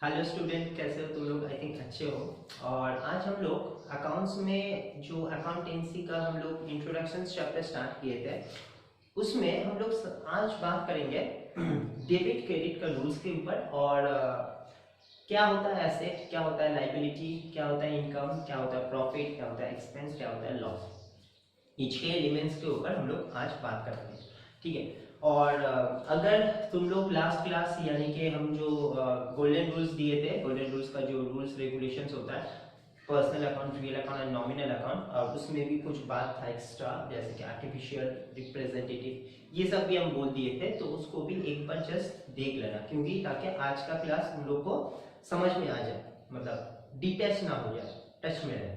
Hello student, कैसे हो तुम लोग? आई थिंक अच्छे हो। और आज हम लोग अकाउंट्स में जो अकाउंटेंसी का हम लोग इंट्रोडक्शन चैप्टर स्टार्ट किए थे, उसमें हम लोग आज बात करेंगे डेबिट क्रेडिट का रूल्स के ऊपर। और क्या होता है एसेट, क्या होता है लाइबिलिटी, क्या होता है इनकम, क्या होता है प्रॉफिट, क्या होता है एक्सपेंस, क्या होता है लॉस। ईच के एलिमेंट्स के ऊपर हम लोग आज बात करते हैं, ठीक है। और अगर तुम लोग लास्ट क्लास यानी कि हम जो गोल्डन रूल्स दिए थे, गोल्डन रूल्स का जो रूल्स रेगुलेशंस होता है personal account, real account and nominal account, और उसमें भी कुछ बात था एक्स्ट्रा, जैसे कि आर्टिफिशियल रिप्रेजेंटेटिव, ये सब भी हम बोल दिए थे। तो उसको भी एक बार जस्ट देख लेना, क्योंकि ताकि आज का क्लास हम लोग को समझ में आ जाए, मतलब डिटैच ना हो जाए, टच में रहे।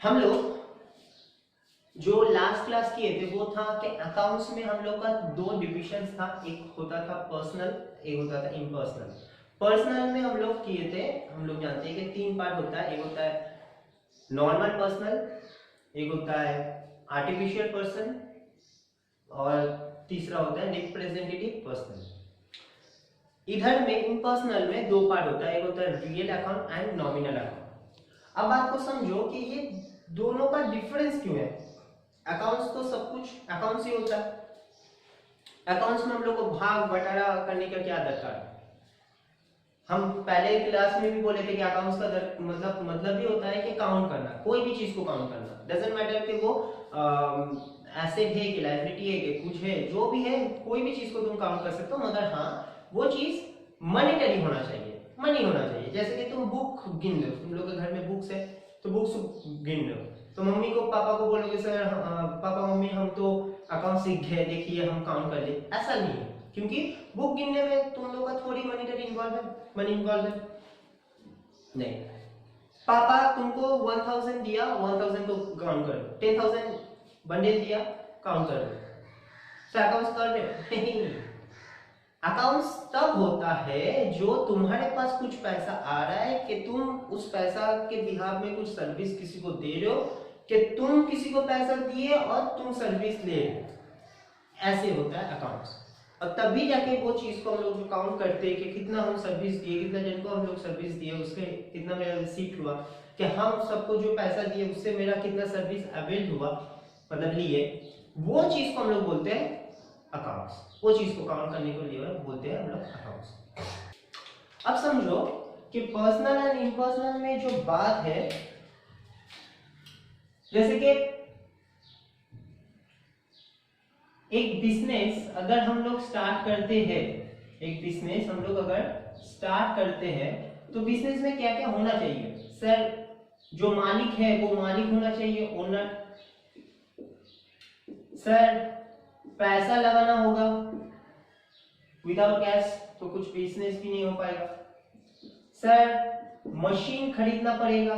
हम लोग जो लास्ट क्लास किए थे वो था कि अकाउंट्स में हम लोग का दो डिविजन था, एक होता था पर्सनल, एक होता था इम्पर्सनल। पर्सनल में हम लोग किए थे, हम लोग जानते हैं कि तीन पार्ट होता है, एक होता है नॉर्मल पर्सनल, एक होता है आर्टिफिशियल पर्सन, और तीसरा होता है रिप्रेजेंटेटिव पर्सनल। इधर में इम्पर्सनल में दो पार्ट होता है, एक होता है real account and nominal account. अब बात को समझो कि ये दोनों का डिफरेंस क्यों है। अकाउंट्स तो सब कुछ अकाउंट्स ही होता है। अकाउंट्स में हम लोग को भाग बटारा करने का क्या दरकार है। हम पहले क्लास में भी बोले थे कि अकाउंट्स का मतलब भी होता है कि काउंट करना, कोई भी चीज को काउंट करना। डजंट मैटर कि वो एसेट है कि लायबिलिटी है कि कुछ है, जो भी है कोई भी चीज को तुम काउंट कर सकते हो, मगर हाँ वो चीज मनीटरी होना चाहिए, मनी होना चाहिए। जैसे कि तुम बुक गिन लो, तुम लोग के घर में बुक्स है तो बुक्स गिन लो, तो मम्मी को पापा को बोलोगे सर पापा मम्मी हम तो अकाउंट सीख गए, देखिए हम काउंट कर ले, ऐसा नहीं है। क्योंकि बुक गिनने में तुम लोग का थोड़ी मनीटरी इन्वॉल्व है, मनी इन्वॉल्व है नहीं। पापा तुमको 1000 दिया, 1000 को काउंट कर लो, 10,000 बंडल दिया, काउंट कर लो, सर अकाउंट्स कर रहे हो? नहीं। अकाउंट्स तब होता है जो तुम्हारे पास कुछ पैसा आ रहा है कि तुम उस पैसा के बिहाफ में कुछ सर्विस किसी को दे रहे हो, कि तुम किसी को पैसा दिए और तुम सर्विस ले रहे हो, ऐसे होता है अकाउंट्स। और तभी जाके वो चीज को हम लोग जो काउंट करते हैं कि कितना हम सर्विस दिए, कितना जन को हम लोग सर्विस दिए, उसके कितना मेरा रिसीप्ट हुआ, कि हम सबको जो पैसा दिए उससे मेरा कितना सर्विस अवेल हुआ, मतलब लिए, वो चीज को हम लोग बोलते हैं अकाउंट्स। वो चीज को काउंट करने को लिए बोलते हैं हम लोग अकाउंट्स। अब समझो कि पर्सनल एंड इम्पर्सनल में जो बात है, जैसे कि एक बिजनेस अगर हम लोग स्टार्ट करते हैं, एक बिजनेस हम लोग अगर स्टार्ट करते हैं तो बिजनेस में क्या क्या होना चाहिए? सर जो मालिक है वो मालिक होना चाहिए, ओनर। सर पैसा लगाना होगा, विदाउट कैश तो कुछ बिजनेस भी नहीं हो पाएगा। सर मशीन खरीदना पड़ेगा,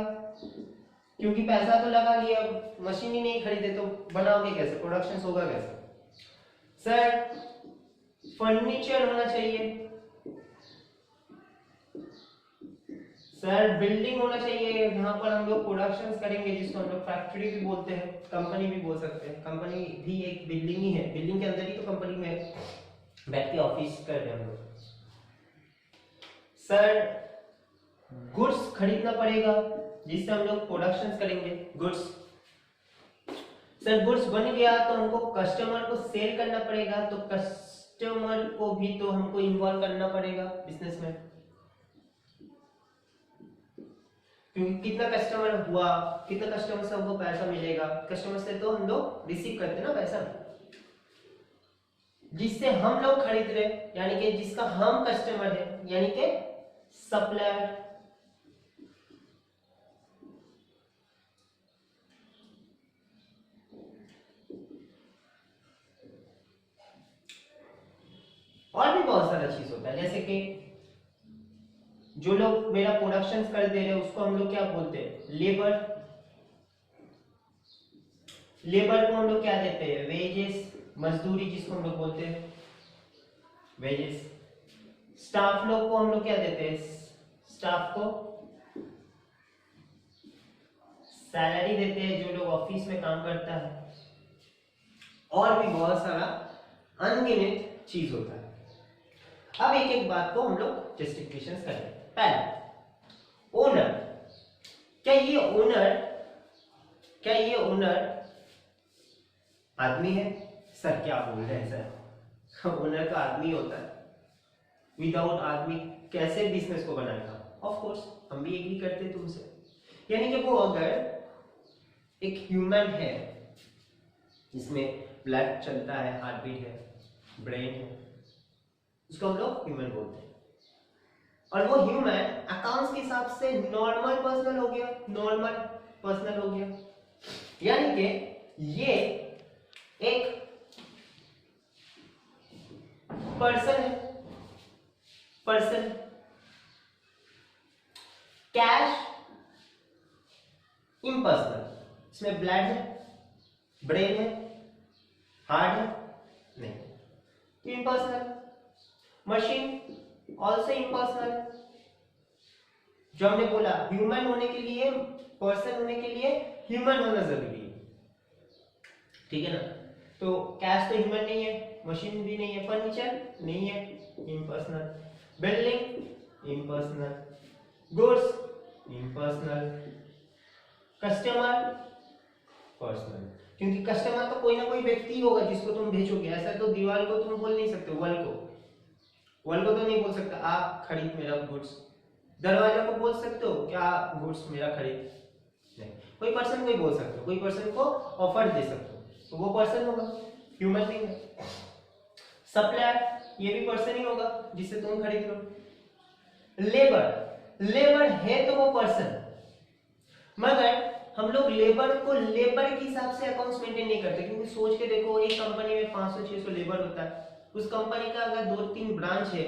क्योंकि पैसा तो लगा लिया, मशीन ही नहीं खरीदे तो बनाओगे कैसे, प्रोडक्शन होगा कैसे। सर फर्नीचर होना चाहिए। सर बिल्डिंग होना चाहिए जहां पर हम लोग प्रोडक्शन करेंगे, जिसको हम लोग फैक्ट्री भी बोलते हैं, कंपनी भी बोल सकते हैं। कंपनी भी एक बिल्डिंग ही है, बिल्डिंग के अंदर ही तो कंपनी में बैठ के ऑफिस कर रहे हैं हम लोग। सर गुड्स खरीदना पड़ेगा जिससे हम लोग प्रोडक्शन करेंगे, गुड्स। सर गुड्स बन गया तो हमको कस्टमर को सेल करना पड़ेगा, तो कस्टमर को भी तो हमको इन्वॉल्व करना पड़ेगा बिजनेस में, क्योंकि कितना कस्टमर हुआ, कितना कस्टमर से हमको पैसा मिलेगा, कस्टमर से तो हम लोग रिसीव करते ना पैसा, जिससे हम लोग खरीद रहे, यानी कि जिसका हम कस्टमर है, यानी कि सप्लायर। और भी बहुत सारा चीज होता है, जैसे कि जो लोग मेरा प्रोडक्शन कर दे रहे हैं उसको हम लोग क्या बोलते हैं? लेबर। लेबर को हम लोग क्या देते हैं? वेजेस, मजदूरी जिसको हम लोग बोलते हैं वेजेस। स्टाफ लोग को हम लोग क्या देते हैं? स्टाफ को सैलरी देते हैं, जो लोग ऑफिस में काम करता है। और भी बहुत सारा अनगिनत चीज होता है। अब एक एक बात को हम लोग जस्टिफिकेशन करें। पहला, ओनर। क्या ये ओनर आदमी है? सर क्या बोल रहे हैं सर? ओनर का आदमी होता है। विदाउट आदमी कैसे बिजनेस को बनाएगा? ऑफ कोर्स हम भी एग्री करते तुमसे। यानी कि वो अगर एक ह्यूमन है जिसमें ब्लड चलता है, हार्ट बीट है, ब्रेन है, उसको हम लोग ह्यूमन बोलते हैं। और वो ह्यूमन अकाउंट्स के हिसाब से नॉर्मल पर्सनल हो गया। यानी कि ये एक पर्सन है। कैश इम्पर्सनल, इसमें ब्लड है, ब्रेन है, हार्ट है, नहीं, इम्पर्सनल। Machine also impersonal. जो हमने बोला ह्यूमन होने के लिए, पर्सन होने के लिए ह्यूमन होना जरूरी है, ठीक है ना? तो कैश तो ह्यूमन नहीं है, मशीन भी नहीं है, फर्नीचर नहीं है, impersonal. Building impersonal, goods impersonal, customer personal. क्योंकि कस्टमर तो कोई ना कोई व्यक्ति होगा जिसको तुम भेजोगे। ऐसा तो दीवार को तुम बोल नहीं सकते, वॉल को तो नहीं बोल सकता आप खरीद मेरा गुड्स। दरवाजा को बोल सकते हो क्या गुड्स मेरा खरीद? नहीं। कोई पर्सन को ही बोल सकते हो, कोई पर्सन को ऑफर दे सकते हो, तो वो पर्सन होगा, ह्यूमन नहीं है। सप्लायर ये भी पर्सन ही होगा जिससे तुम खरीद लो। लेबर है तो वो पर्सन, मगर हम लोग लेबर को लेबर के हिसाब से अकाउंट्स मेंटेन नहीं करते। क्योंकि सोच के देखो, एक कंपनी में 500-600 लेबर होता है। उस कंपनी का अगर 2-3 ब्रांच है,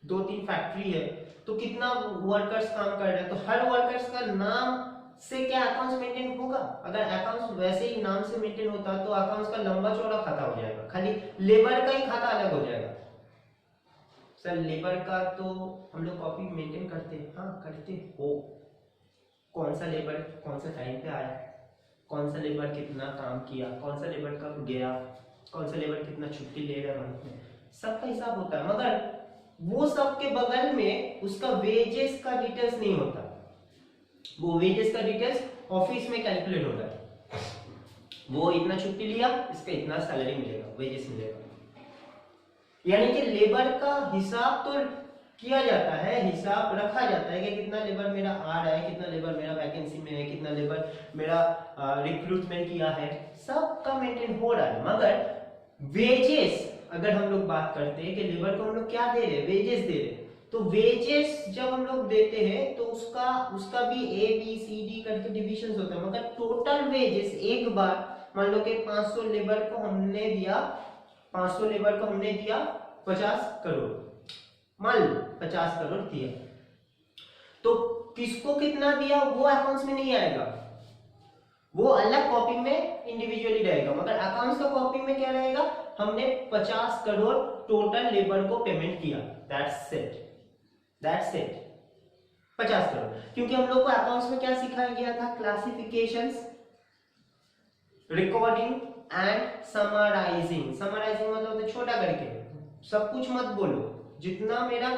2-3 फैक्ट्री है, तो कितना वर्कर्स काम कर रहे हैं, तो हर वर्कर्स का नाम से क्या अकाउंट्स मेंटेन होगा? अगर अकाउंट्स वैसे ही नाम से मेंटेन होता तो अकाउंट्स का लंबा चौड़ा खाता हो जाएगा, खाली लेबर का ही खाता अलग हो जाएगा। सर लेबर का तो हम लोग कॉपी मेंटेन करते हैं। हाँ करते हो। कौन सा लेबर कौन सा टाइम पे आया, कौन सा लेबर कितना काम किया, कौन सा लेबर कब गया, कौन सा लेबर कितना छुट्टी ले रहा है मंथ में, सबका हिसाब होता है। मगर वो सब के बगल में उसका वेजेस का डिटेल्स नहीं होता। वो वेजेस का डिटेल्स ऑफिस में कैलकुलेट होता है। वो इतना छुट्टी लिया, इसका इतना सैलरी मिलेगा, वेजेस मिलेगा। यानी कि लेबर का हिसाब तो किया जाता है, हिसाब रखा जाता है कि कितना लेबर मेरा आ रहा है, कितना लेबर मेरा वैकेंसी में है, कितना लेबर मेरा रिक्रूटमेंट किया है, सब का मेंटेन हो रहा है। मगर वेजेस अगर हम लोग बात करते हैं कि लेबर को हम लोग क्या दे रहे हैं, वेजेस दे रहे हैं, तो वेजेस जब हम लोग देते हैं तो उसका भी A B C D करके डिविजन होता है। मगर टोटल वेजेस एक बार मान लो कि 500 लेबर को हमने दिया 50 करोड़, मान लो 50 करोड़ दिया, तो किसको कितना दिया वो अकाउंट्स में नहीं आएगा, वो अलग कॉपी में इंडिविजुअली रहेगा। मगर अकाउंट्स का कॉपी में क्या रहेगा, हमने 50 करोड़ टोटल लेबर को पेमेंट किया, दैट्स इट 50 करोड़। क्योंकि हम लोग को अकाउंट्स में क्या सिखाया गया था, classifications, recording and summarising. Summarising मतलब होता है छोटा करके, सब कुछ मत बोलो, जितना मेरा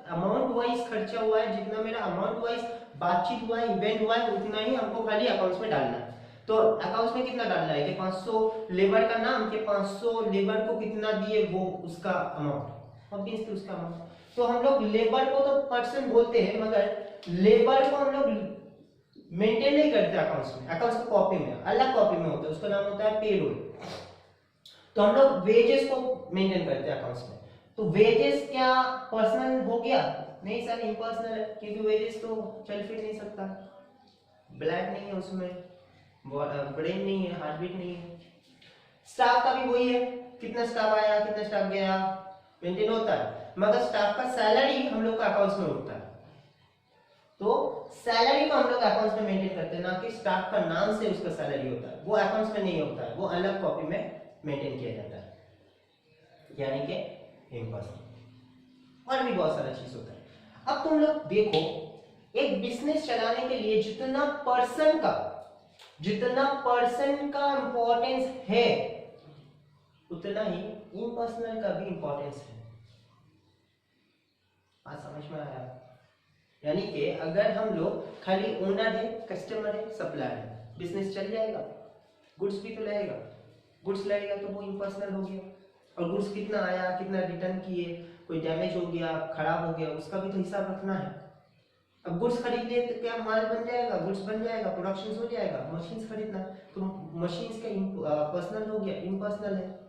अमाउंट वाइज खर्चा हुआ है, जितना मेरा अमाउंट वाइज बातचीत हुआ है, इवेंट हुआ है, उतना ही हमको खाली अकाउंट्स में डालना है। तो अकाउंट्स में कितना डालना है कि 500 लेबर का नाम, कि 500 लेबर को कितना दिए वो उसका अमाउंट, ऑब्वियसली उसका अमाउंट। तो हम लोग लेबर को तो पर्सन बोलते हैं, मगर लेबर को हम लोग मेंटेन नहीं करते अकाउंट्स में। अकाउंट्स की कॉपी में अलग कॉपी में होता है, उसका नाम होता है पेरोल। तो हम लोग वेजेस को मेंटेन करते हैं अकाउंट्स में। तो वेजेस क्या पर्सनल हो गया? नहीं सर, इम्पर्सनल है, क्योंकि वेजेस तो चल फिर नहीं सकता, ब्लड नहीं है उसमें, ब्रेन नहीं है, हार्ट बीट नहीं है। स्टाफ का भी वही है, कितना स्टाफ आया कितना स्टाफ गया मेंटेन होता है, मगर स्टाफ का सैलरी हम लोग का अकाउंट्स में उठता है। तो सैलरी को हम लोग अकाउंट्स में मेंटेन करते हैं, ना कि स्टाफ का नाम से उसका सैलरी होता है, वो अकाउंट्स में नहीं होता है, वो अलग कॉपी में मेंटेन किया जाता है, यानी कि इम्पर्सनल। और भी बहुत सारा चीज होता है। अब तुम लोग देखो, एक बिजनेस चलाने के लिए जितना पर्सन का इंपॉर्टेंस है, उतना ही इम्पर्सनल का भी इंपॉर्टेंस है। बात समझ में आया? यानी कि अगर हम लोग खाली ओनर है, कस्टमर है, सप्लायर है, बिजनेस चल जाएगा? गुड्स भी तो लगेगा, गुड्स लगेगा तो वो इम्पर्सनल हो गया। और गुड्स कितना आया, कितना रिटर्न किए, कोई डैमेज हो गया, खराब हो गया, उसका भी तो हिसाब रखना है। अब गुड्स खरीद लिए तो क्या माल बन जाएगा, गुड्स बन जाएगा, प्रोडक्शन हो जाएगा। मशीन्स खरीदना तो मशीन्स का पर्सनल हो गया, इम्पर्सनल है।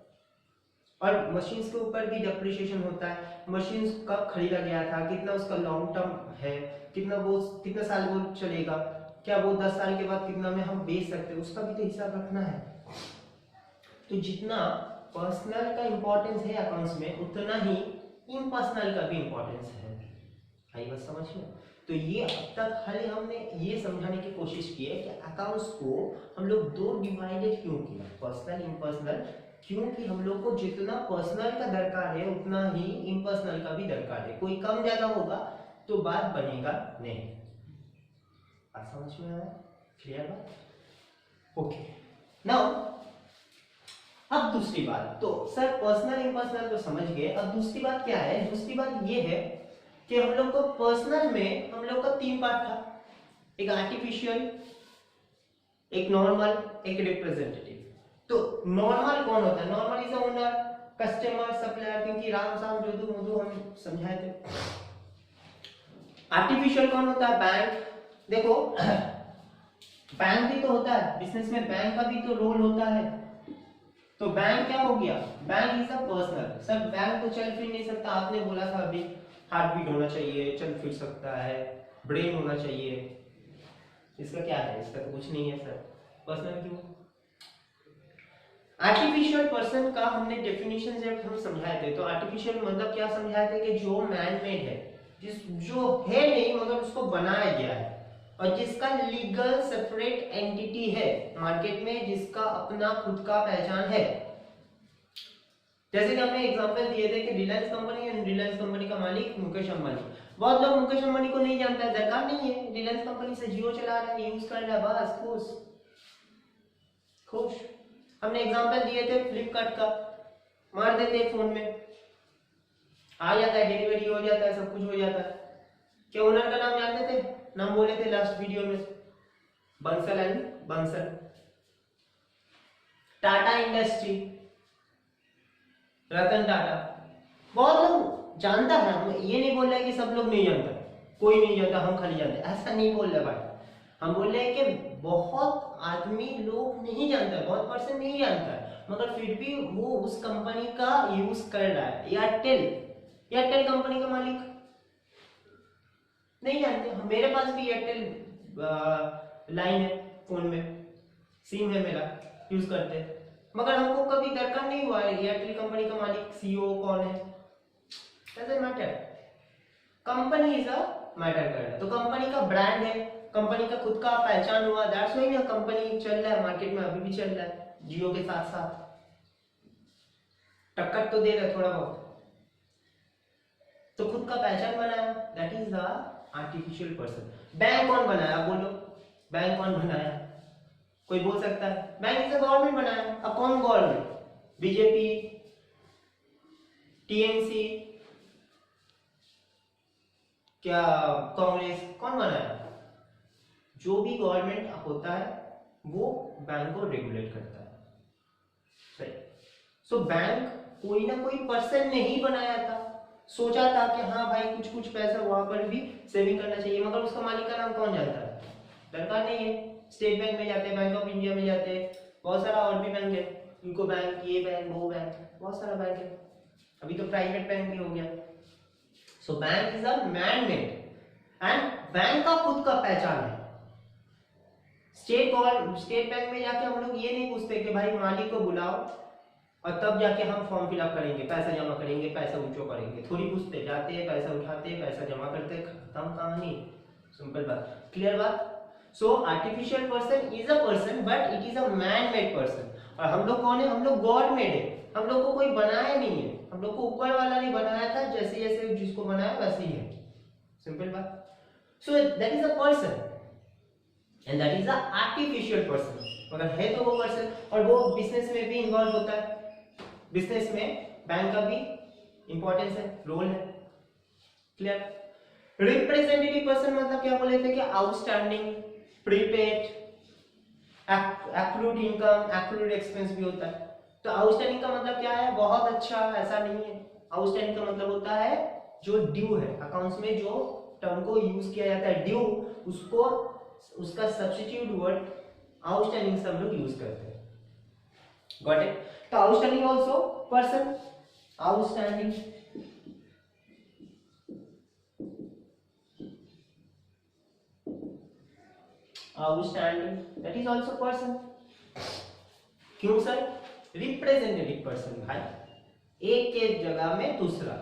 और मशीन्स के ऊपर भी डेप्रिसिएशन होता है। मशीन्स कब खरीदा गया था, कितना उसका लॉन्ग टर्म है, कितना साल वो चलेगा, क्या वो 10 साल के बाद कितना में हम बेच सकते हैं, उसका भी तो हिसाब रखना है। तो जितना पर्सनल का इंपॉर्टेंस है अकाउंट्स में, उतना ही इम्पर्सनल का भी इंपॉर्टेंस है। आई बात समझ में? तो ये अब तक खाली हमने ये समझाने की कोशिश की है कि अकाउंट्स को हम लोग दो डिवाइडेड क्यों किया, पर्सनल इम्पर्सनल, क्योंकि हम लोग को जितना पर्सनल का दरकार है उतना ही इम्पर्सनल का भी दरकार है। कोई कम ज्यादा होगा तो बात बनेगा नहीं। बात समझ में आया? क्लियर बात? ओके, नाउ अब दूसरी बात, तो सर पर्सनल इम्पर्सनल तो समझ गए, अब दूसरी बात क्या है? दूसरी बात ये है कि हम लोग को पर्सनल में हम लोग का 3 पार्ट था, एक आर्टिफिशियल, एक नॉर्मल, एक रिप्रेजेंटेटिव। तो नॉर्मल कौन होता है? Normal is owner, customer, supplier, क्योंकि राम साम जोदू मोदू हम समझाए थे। आर्टिफिशियल कौन होता है? बैंक। देखो बैंक भी तो होता है बिजनेस में, बैंक का भी तो रोल होता है। तो बैंक क्या हो गया? Bank is a personal. Sir bank तो चल फिर नहीं सकता, आपने बोला था अभी हार्ट बीट होना चाहिए, चल फिर सकता है, ब्रेन होना चाहिए, इसका क्या है? इसका तो कुछ नहीं है सर, पर्सनल क्यों? आर्टिफिशियल पर्सन का हमने डेफिनेशन जब हम समझाए थे, तो आर्टिफिशियल मतलब क्या समझाए थे कि जो मैन मेड है, जो है नहीं मगर उसको बनाया गया है, और जिसका लीगल सेपरेट एंटिटी है मार्केट में, जिसका अपना खुद का पहचान है। जैसे कि हमने एग्जांपल दिए थे कि रिलायंस कंपनी है, रिलायंस कंपनी का मालिक मुकेश अंबानी। बहुत लोग मुकेश अंबानी को नहीं जानता है, दरकार नहीं है, रिलायंस कंपनी से जियो चला रहा है, यूज कर रहा है, बस खुश खुश। हमने एग्जांपल दिए थे फ्लिपकार्ट का, मार देते फोन में, आ जाता है, डिलीवरी हो जाता है, सब कुछ हो जाता है। क्या ओनर का नाम जानते थे? नाम बोले थे लास्ट वीडियो में, बंसल एंड बंसल। टाटा इंडस्ट्री, रतन टाटा, बहुत लोग जानता है। हम ये नहीं बोल रहे कि सब लोग नहीं जानता, कोई नहीं जानता, हम खाली जानते, ऐसा नहीं बोल रहे भाई। हम बोल रहे हैं कि बहुत आदमी लोग नहीं जानता है, बहुत पर्सन नहीं जानता है, मगर फिर भी वो उस कंपनी का यूज कर रहा है। एयरटेल, एयरटेल कंपनी का मालिक नहीं जानते। मेरे पास भी एयरटेल लाइन है, फोन में सिम है मेरा, यूज करते हैं, मगर हमको कभी दरकार नहीं हुआ है एयरटेल कंपनी का मालिक सीईओ कौन है, doesn't matter. Company is a matter कर रहा है, तो कंपनी का ब्रांड है, कंपनी का खुद का पहचान हुआ, दैट्स व्हाई ना कंपनी चल रहा है मार्केट में, अभी भी चल रहा है जियो के साथ साथ, टक्कर तो दे रहा थोड़ा बहुत, तो खुद का पहचान बनाया, that is the artificial person. Bank कौन बनाया? बोलो, बैंक कौन बनाया? कोई बोल सकता है? बैंक इज गवर्नमेंट बनाया। अब कौन गवर्नमेंट? बीजेपी, टीएमसी, क्या कांग्रेस, कौन बनाया? जो भी गवर्नमेंट होता है वो बैंक को रेगुलेट करता है, सही। सो बैंक कोई ना कोई पर्सन ने ही बनाया था, सोचा था कि हाँ भाई कुछ कुछ पैसा वहां पर भी सेविंग करना चाहिए, मगर उसका मालिक का नाम कौन जानता है? दरकार नहीं है। स्टेट बैंक में जाते हैं, बैंक ऑफ इंडिया में जाते हैं, बहुत सारा और भी बैंक है, यूको बैंक, ये बैंक, वो बैंक, बहुत सारा बैंक है, अभी तो प्राइवेट बैंक भी हो गया। So bank is a man made, and bank का खुद का पहचान है। स्टेट बैंक में जाके हम लोग ये नहीं पूछते कि भाई मालिक को बुलाओ और तब जाके हम फॉर्म फिलअप करेंगे, पैसा जमा करेंगे, पैसा विड्रॉ करेंगे, थोड़ी पूछते, जाते हैं, पैसा उठाते हैं, पैसा जमा करते हैं, खत्म कहानी, सिंपल बात, क्लियर बात। So artificial person is a person but it is a man made person. और हम लोग कौन है? हम लोग गॉड मेड है, हम लोग को कोई बनाया नहीं है, हम लोग को ऊपर वाला नहीं बनाया था, जैसे जैसे जिसको बनाया वैसे ही है, सिंपल बात। So that is a person and that is a artificial person, मगर है तो वो पर्सन, और वो बिजनेस में भी इन्वॉल्व होता है। बिजनेस में बैंक का भी इंपॉर्टेंस है, रोल है, क्लियर? रिप्रेजेंटेटिव पर्सन मतलब क्या बोले थे कि outstanding, prepaid, accrued income, accrued expense भी होता है। तो आउटस्टैंडिंग का मतलब क्या है? बहुत अच्छा, ऐसा नहीं है। आउटस्टैंडिंग का मतलब होता है जो ड्यू है अकाउंट्स में, जो टर्म को यूज किया जाता है ड्यू, उसको उसका सब्स्टिट्यूट वर्ड आउटस्टैंडिंग से हम लोग यूज करते हैं। Got it? तो outstanding also person, outstanding that is also person। क्यों सर? रिप्रेजेंटेटिव पर्सन भाई, एक के जगह में दूसरा।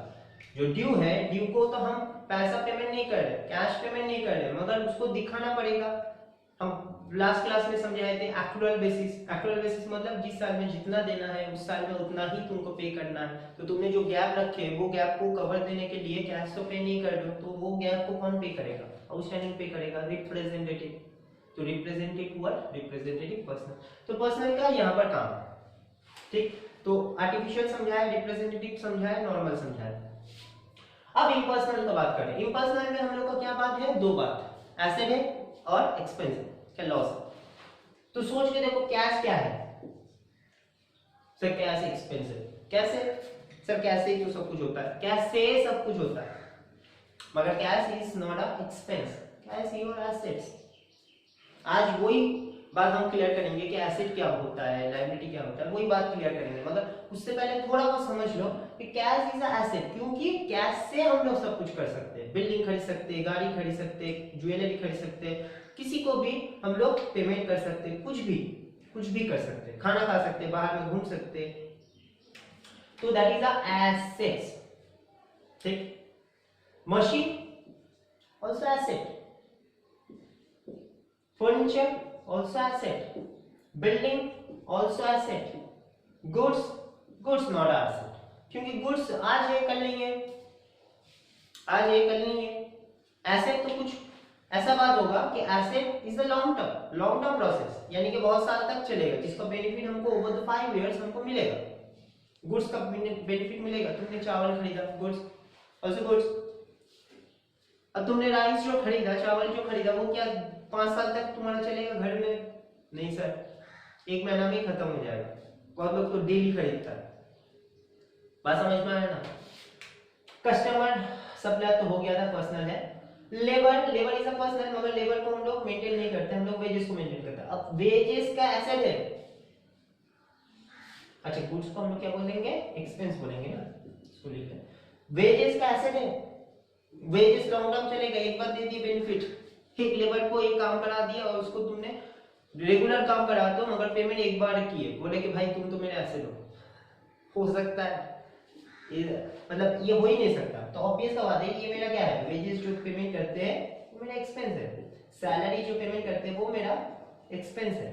जो ड्यू है, ड्यू को तो हम पैसा पेमेंट नहीं कर रहे, कैश पेमेंट नहीं कर रहे, मगर उसको दिखाना पड़ेगा। हम लास्ट क्लास में समझाए थे एक्चुअल बेसिस। एक्चुअल बेसिस मतलब जिस साल में जितना देना है उस साल में उतना ही तुमको पे करना है। तो तुमने जो गैप रखे वो गैप को कवर देने के लिए कैश तो पे नहीं कर रहे हो, तो वो गैप को कौन पे करेगा? आउटस्टैंडिंग पे करेगा, रिप्रेजेंटेटिव। तो रिप्रेजेंटेटिव हुआ रिप्रेजेंटेटिव पर्सन। तो पर्सनल का यहाँ पर काम है, ठीक? तो आर्टिफिशियल समझाया, रिप्रेजेंटेटिव समझाया, नॉर्मल समझाया। अब इम्पर्सनल का बात करें। इम्पर्सनल में हम लोग का क्या बात है? दो बात, एसेट है और एक्सपेंस है, क्या लॉस है। तो सोच के देखो, कैश क्या है सर? कैश एक्सपेंस है। कैसे सर? कैसे ही तो सब कुछ होता है, कैसे सब कुछ होता है, मगर cash is not a expense, cash your assets. आज वही बात हम क्लियर करेंगे कि एसेट क्या होता है, लायबिलिटी क्या होता है, वही बात क्लियर करेंगे। मगर उससे पहले थोड़ा बहुत समझ लो कि कैश इज अ एसेट, क्योंकि कैश से हम लोग सब कुछ कर सकते हैं। बिल्डिंग खरीद सकते हैं, गाड़ी खरीद सकते हैं, ज्वेलरी खरीद सकते हैं, किसी को भी हम लोग पेमेंट कर सकते हैं, कुछ भी कर सकते हैं, खाना खा सकते हैं, बाहर में घूम सकते हैं। तो दैट इज अ एसेट्स, ठीक? Machine also asset, furniture also asset, building also asset, goods not asset, क्योंकि goods आज है कल नहीं है, आज है कल नहीं है। एसेट तो कुछ ऐसा बात होगा कि asset is a long term process, यानी कि बहुत साल तक चलेगा, जिसका बेनिफिट हमको ओवर द 5 इयर्स हमको मिलेगा। गुड्स का बेनिफिट मिलेगा। तुमने चावल खरीदा, गुड्स ऑल्सो गुड्स। अब तुमने राइस जो खरीदा, चावल जो खरीदा, वो क्या 5 साल तक तुम्हारा चलेगा घर में? नहीं सर, 1 महीना में ही खत्म हो जाएगा। बहुत लोग तो डेली खरीदता है। बात समझ में आया ना? कस्टमर सप्लाई तो हो गया था, पर्सनल है। लेबर इज अ पर्सनल, मगर लेबर को हम लोग मेंटेन नहीं करते, हम लोग वेजेस को मेंटेन करते हैं। अब वेजेस का एसेट है। अच्छा, गुड्स को हम लोग क्या बोलेंगे? एक्सपेंस बोलेंगे ना, इसको लिख लें। वेजेस का एसेट है, वेजेस लॉन्ग टर्म चलेगा, एक बार दे दी बेनिफिट। एक लेबर को एक काम करा दिया और उसको तुमने रेगुलर काम कराते हो, मगर पेमेंट एक बार की है, बोले कि भाई तुम तो मेरे ऐसे हो सकता है? मतलब ये हो ही नहीं सकता। तो ऑब्वियस का बात है कि ये मेरा क्या है? वेजेस जो पेमेंट करते हैं वो मेरा एक्सपेंस है, सैलरी जो पेमेंट करते हैं वो मेरा एक्सपेंस है।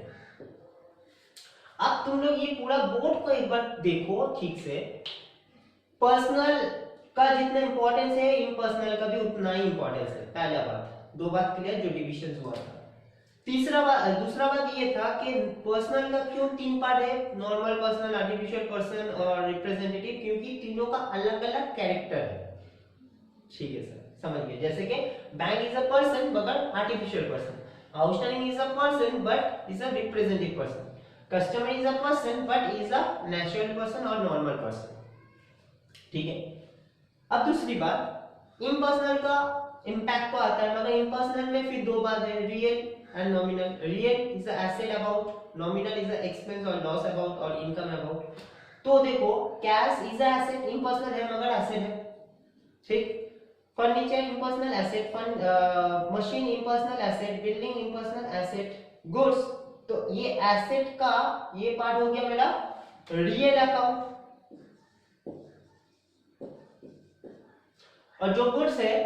अब तुम लोग ये पूरा बोर्ड को एक बार देखो ठीक से। पर्सनल का जितना इंपॉर्टेंस है, इम्पर्सनल का भी उतना ही इंपॉर्टेंस है। पहला बात, दो बात क्लियर जो डिविजन हुआ था। दूसरा बात ये था कि पर्सनल का क्यों 3 पार्ट है? नॉर्मल पर्सन, आर्टिफिशियल पर्सन और रिप्रेजेंटेटिव, क्योंकि तीनों का अलग अलग कैरेक्टर है। ठीक है सर, समझ गए? जैसे कि बैंक इज अ पर्सन मगर artificial person, outstanding is a person but is a representative person, customer is a person but is a natural person और नॉर्मल पर्सन। ठीक है। अब दूसरी बात, इम्पर्सनल का इम्पैक्ट तो आता है, मगर इम्पर्सनल में फिर दो बात है, real and nominal. Real is the asset about, nominal is the expense और लॉस अबाउट और इनकम अबाउट। तो देखो, cash is a asset, impersonal है मगर एसेट है, ठीक? Furniture impersonal asset, machine impersonal asset, building impersonal asset, goods. तो ये एसेट का ये पार्ट हो गया मेरा रियल अकाउंट, और जो गुड्स है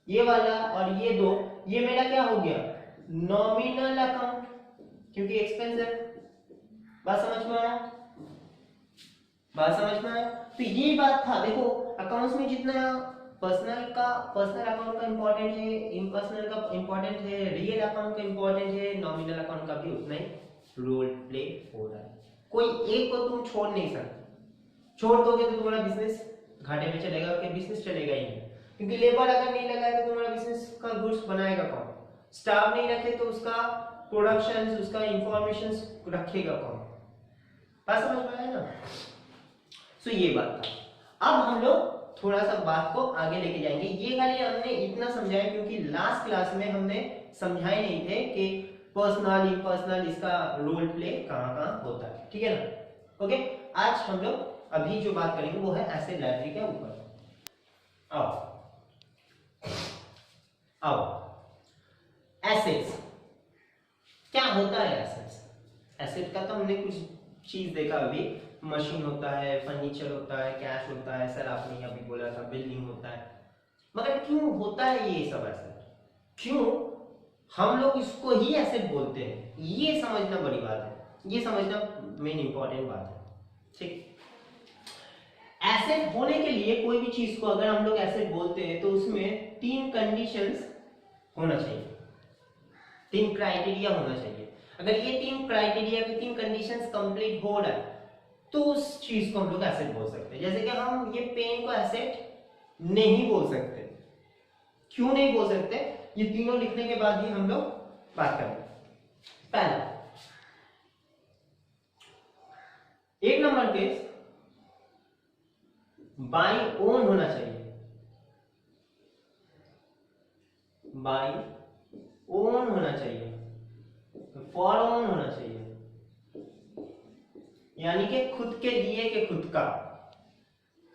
ये वाला और ये दो, ये मेरा क्या हो गया? नॉमिनल अकाउंट, क्योंकि एक्सपेंस है। बात समझ में आया? बात समझ में आया? तो ये बात था। देखो, अकाउंट्स में जितना पर्सनल अकाउंट का इंपॉर्टेंट है, इम्पर्सनल का इंपॉर्टेंट है, रियल अकाउंट का इंपॉर्टेंट है, नॉमिनल अकाउंट का भी उतना ही रोल प्ले हो रहा है। कोई एक को तुम छोड़ नहीं सकते। छोड़ दोगे तो तुम्हारा बिजनेस घाटे में चलेगा, कि बिजनेस चलेगा ही नहीं। क्योंकि लेबर अगर नहीं लगाए तो तुम्हारा बिजनेस का गुड्स बनाएगा कौन? स्टाफ नहीं रखे तो उसका प्रोडक्शन, उसका इंफॉर्मेशन रखेगा कौन? बात समझ में आया ना? सो ये बात था। अब हम लोग थोड़ा सा बात को आगे लेके जाएंगे। ये खाली हमने इतना समझाया क्योंकि लास्ट क्लास में हमने समझाए नहीं थे कि पर्सनल इम्पर्सनल इसका रोल प्ले कहाँ कहाँ होता है, ठीक है ना? ओके, आज हम लोग अभी जो बात करेंगे वो है एसेट लायबिलिटी के ऊपर। आओ आओ, एसेट्स क्या होता है? एसेट्स, एसेट का तो हमने कुछ चीज देखा अभी, मशीन होता है, फर्नीचर होता है, कैश होता है, सर आपने अभी बोला था बिल्डिंग होता है। मगर क्यों होता है ये सब एसेट? क्यों हम लोग इसको ही एसेट बोलते हैं? ये समझना बड़ी बात है, ये समझना मेन इंपॉर्टेंट बात है, ठीक? एसेट होने के लिए कोई भी चीज को अगर हम लोग एसेट बोलते हैं तो उसमें 3 कंडीशंस होना चाहिए, 3 क्राइटेरिया होना चाहिए। अगर ये 3 क्राइटेरिया के 3 कंडीशंस कंप्लीट हो रहा है तो उस चीज को हम लोग एसेट बोल सकते हैं। जैसे कि हम ये पेन को एसेट नहीं बोल सकते। क्यों नहीं बोल सकते? ये तीनों लिखने के बाद ही हम लोग बात करेंगे। पहला, 1 नंबर केस, बाय ओन होना चाहिए, बाय ओन होना चाहिए, फॉर ओन होना चाहिए, यानी कि खुद के लिए के खुद का।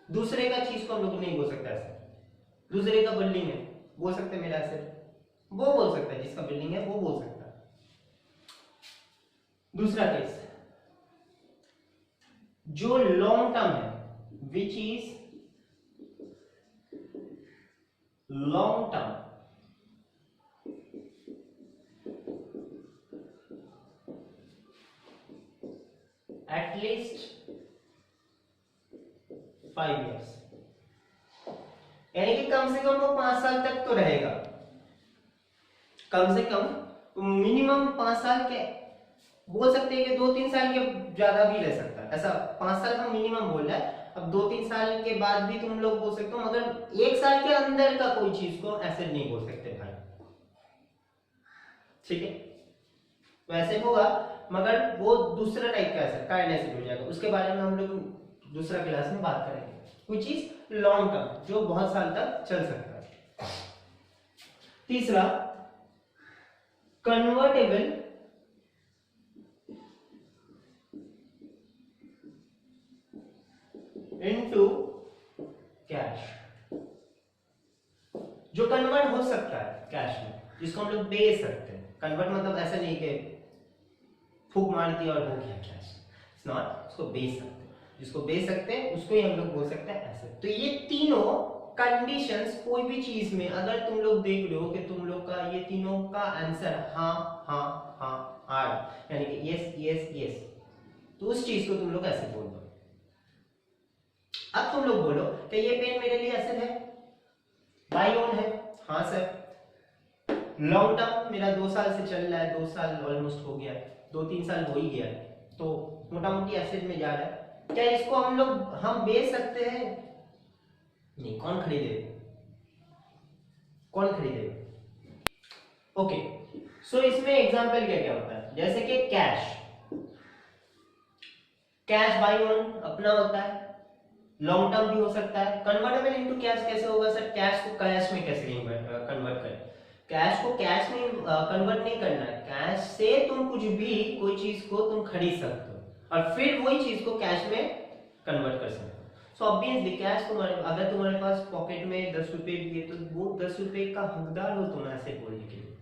दूसरे का चीज को हम लोग नहीं बोल सकते ऐसे। दूसरे का बिल्डिंग है, बोल सकते मेरा एसेट, वो बोल सकता है, जिसका बिल्डिंग है वो बोल सकता है। दूसरा केस, जो लॉन्ग टर्म है, which is long term, at least 5 years, यानी कि कम से कम वो 5 साल तक तो रहेगा। कम से कम मिनिमम 5 साल के बोल सकते हैं कि 2-3 साल के ज्यादा भी रह सकता है। ऐसा 5 साल का मिनिमम बोल रहा है। अब 2-3 साल के बाद भी तुम लोग बोल सकते हो, मगर 1 साल के अंदर का कोई चीज को एसेट नहीं बोल सकते भाई, ठीक है? तो एसेट होगा मगर वो दूसरा टाइप का एसेट, काइंड एसेट हो जाएगा। उसके बारे में हम लोग दूसरा क्लास में बात करेंगे। कुछ चीज लॉन्ग टर्म, जो बहुत साल तक चल सकता है। तीसरा, कन्वर्टेबल इनटू कैश, जो कन्वर्ट हो सकता है कैश में, जिसको हम लोग बेच सकते हैं। कन्वर्ट मतलब ऐसा नहीं कि फूक मार दिया और हो गया कैश, इट्स नॉट। उसको बेच सकते हैं, जिसको बेच सकते हैं उसको ही हम लोग बोल सकते हैं एसेट। तो ये तीनों कंडीशंस कोई भी चीज में अगर तुम लोग देख रहे हो कि तुम लोग का ये तीनों का आंसर हाँ हाँ हाँ आर, यानी कि यस यस यस, तो उस चीज को तुम लोग एसेट बोल दो। अब तुम लोग बोलो कि ये पेन मेरे लिए एसेट है, बाय ओन है, हाँ सर। लॉन्ग टर्म मेरा 2 साल से चल रहा है, 2 साल ऑलमोस्ट हो गया, 2-3 साल हो ही गया है, तो मोटा मोटी एसेट में जा रहा है। क्या इसको हम बेच सकते हैं? नहीं। कौन खरीदेगा? कौन खरीदेगा? ओके, सो इसमें एग्जांपल क्या क्या होता है? जैसे कि कैश, कैश बाय ओन अपना होता है, लॉन्ग टर्म भी हो सकता है। कन्वर्टेबल इनटू कैश कैसे होगा सर? कैश को कैश में कैसे कन्वर्ट करें? कैश को कैश में कन्वर्ट नहीं करना है। कैश से तुम कुछ भी, कोई चीज को तुम खरीद सकते हो और फिर वही चीज को कैश में कन्वर्ट कर सकते हो। सो ऑब्वियसली कैश तुम्हारे, अगर तुम्हारे पास पॉकेट में 10 रुपए भी है तो वो 10 रुपए का हकदार हो तुम ऐसे बोलने के लिए।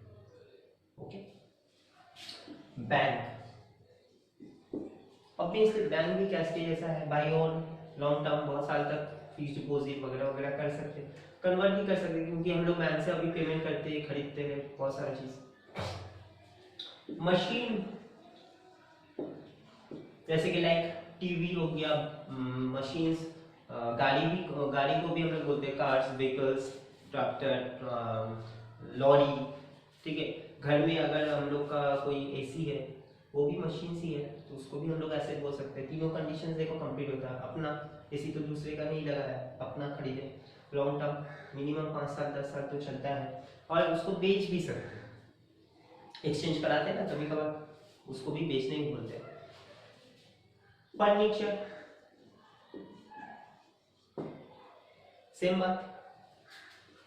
ओके, बैंक, ऑब्वियसली बैंक भी कैश के जैसा है, बाय ऑन, लॉन्ग टर्म, बहुत साल तक फिक्स डिपॉजिट वगैरह वगैरह कर सकते हैं, कन्वर्ट भी कर सकते हैं, क्योंकि हम लोग बैंक से अभी पेमेंट करते हैं, खरीदते हैं बहुत सारी चीज। मशीन, जैसे कि लाइक टीवी हो गया, मशीन्स, गाड़ी को भी हम लोग बोलते हैं कार्स, व्हीकल्स, ट्रैक्टर, लॉरी, ठीक है। घर में अगर हम लोग का कोई एसी है वो भी मशीन ही है, तो उसको भी हम लोग ऐसे बोल सकते हैं। तीनों कंडीशंस देखो कंप्लीट होता है। अपना एसी तो दूसरे का नहीं लगा है, अपना खरीदे, लॉन्ग टर्म, मिनिमम 5 साल 10 साल तो चलता है, और उसको बेच भी सकते हैं, एक्सचेंज कराते हैं ना कभी कभार, उसको भी बेचने ही बोलते हैं। फर्नीचर सेम बात,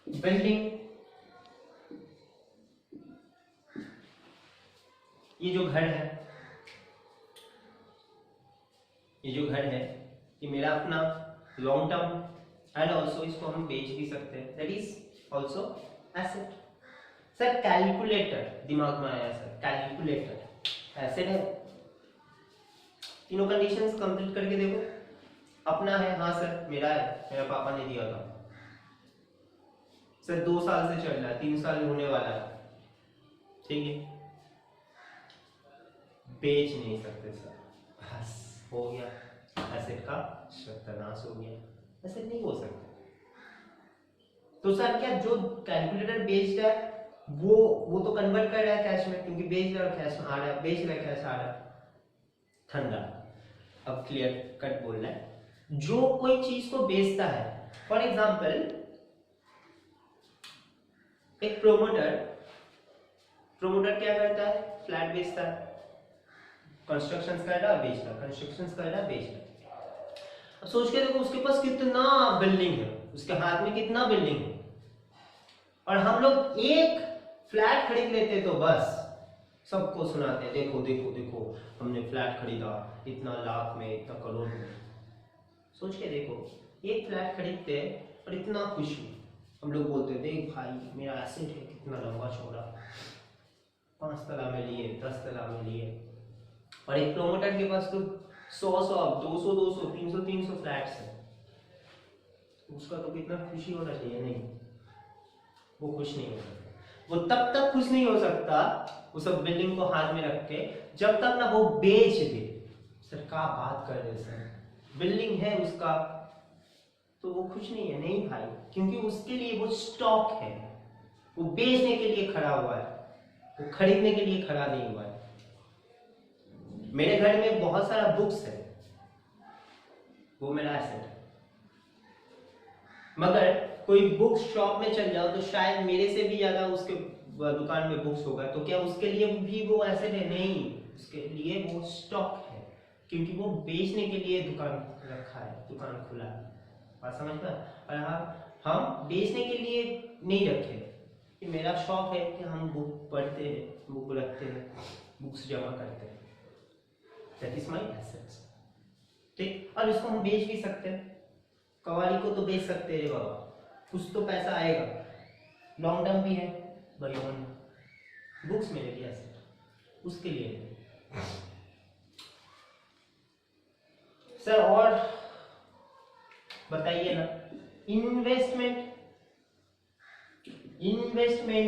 बिल्डिंग, ये जो घर है, ये मेरा अपना लॉन्ग टर्म एंड ऑल्सो इसको हम बेच भी सकते हैं, that is also asset. Sir calculator दिमाग में आया सर, कैलकुलेटर एसेट है। तीनों कंडीशंस कंप्लीट करके देखो, अपना है, हाँ सर मेरा है, मेरा पापा ने दिया था सर, 2 साल से चल रहा है, 3 साल होने वाला है, ठीक है, बेच नहीं सकते सर, बस हो गया, एसेट का सत्यानाश हो गया, एसेट नहीं हो सकता। तो सर क्या जो कैलकुलेटर बेच रहा है वो तो कन्वर्ट कर रहा है कैश में, क्योंकि बेच रहा है कैश आ रहा है, बेच रहा है कैश आ रहा है, ठंडा। अब क्लियर कट बोल रहा है, जो कोई चीज को बेचता है, फॉर एग्जाम्पल एक प्रोमोटर क्या करता है, फ्लैट बेचता है, कंस्ट्रक्शन कर रहा है, बेच रहा है, कंस्ट्रक्शन कर रहा है, बेच रहा है। अब सोच के देखो उसके पास कितना बिल्डिंग है, उसके हाथ में कितना बिल्डिंग है, और हम लोग एक फ्लैट खरीद लेते तो बस सबको सुनाते हैं, देखो देखो देखो हमने फ्लैट खरीदा इतना लाख में, इतना करोड़ में। सोच के देखो, एक फ्लैट खरीदते और इतना खुशी, हम लोग बोलते देख भाई मेरा एसेट है कितना लंबा चौड़ा, 5 तला में लिए, 10 तला में लिए, और एक प्रोमोटर के पास तो 100 200 300 फ्लैट्स है, उसका तो कितना खुशी होना चाहिए, नहीं वो खुश नहीं हो सकता। वो तब तक खुश नहीं हो सकता उस बिल्डिंग को हाथ में रख के जब तक ना वो बेच दे। सर क्या बात कर रहे सर, बिल्डिंग है उसका तो वो खुश नहीं है, नहीं भाई, क्योंकि उसके लिए वो स्टॉक है, वो बेचने के लिए खड़ा हुआ है, वो खरीदने के लिए खड़ा नहीं हुआ है। मेरे घर में बहुत सारा बुक्स है, वो मेरा एसेट है, मगर कोई बुक शॉप में चल जाओ तो शायद मेरे से भी ज्यादा उसके दुकान में बुक्स होगा, तो क्या उसके लिए भी वो एसेट है? नहीं, उसके लिए वो स्टॉक है, क्योंकि वो बेचने के लिए दुकान रखा है, दुकान खुला है। बात समझ में? और हम बेचने के लिए नहीं रखे, कि मेरा शौक है कि हम बुक पढ़ते हैं, बुक रखते हैं, बुक्स जमा करते हैं, दैट इज माय एसेट्स। ठीक, और इसको हम बेच भी सकते हैं, कवाली को तो बेच सकते हैं बाबा, कुछ तो पैसा आएगा, लॉन्ग टर्म भी है भाई, ऑन बुक्स मेरे लिए एसेट, उसके लिए सर। और बताइए ना, इन्वेस्टमेंट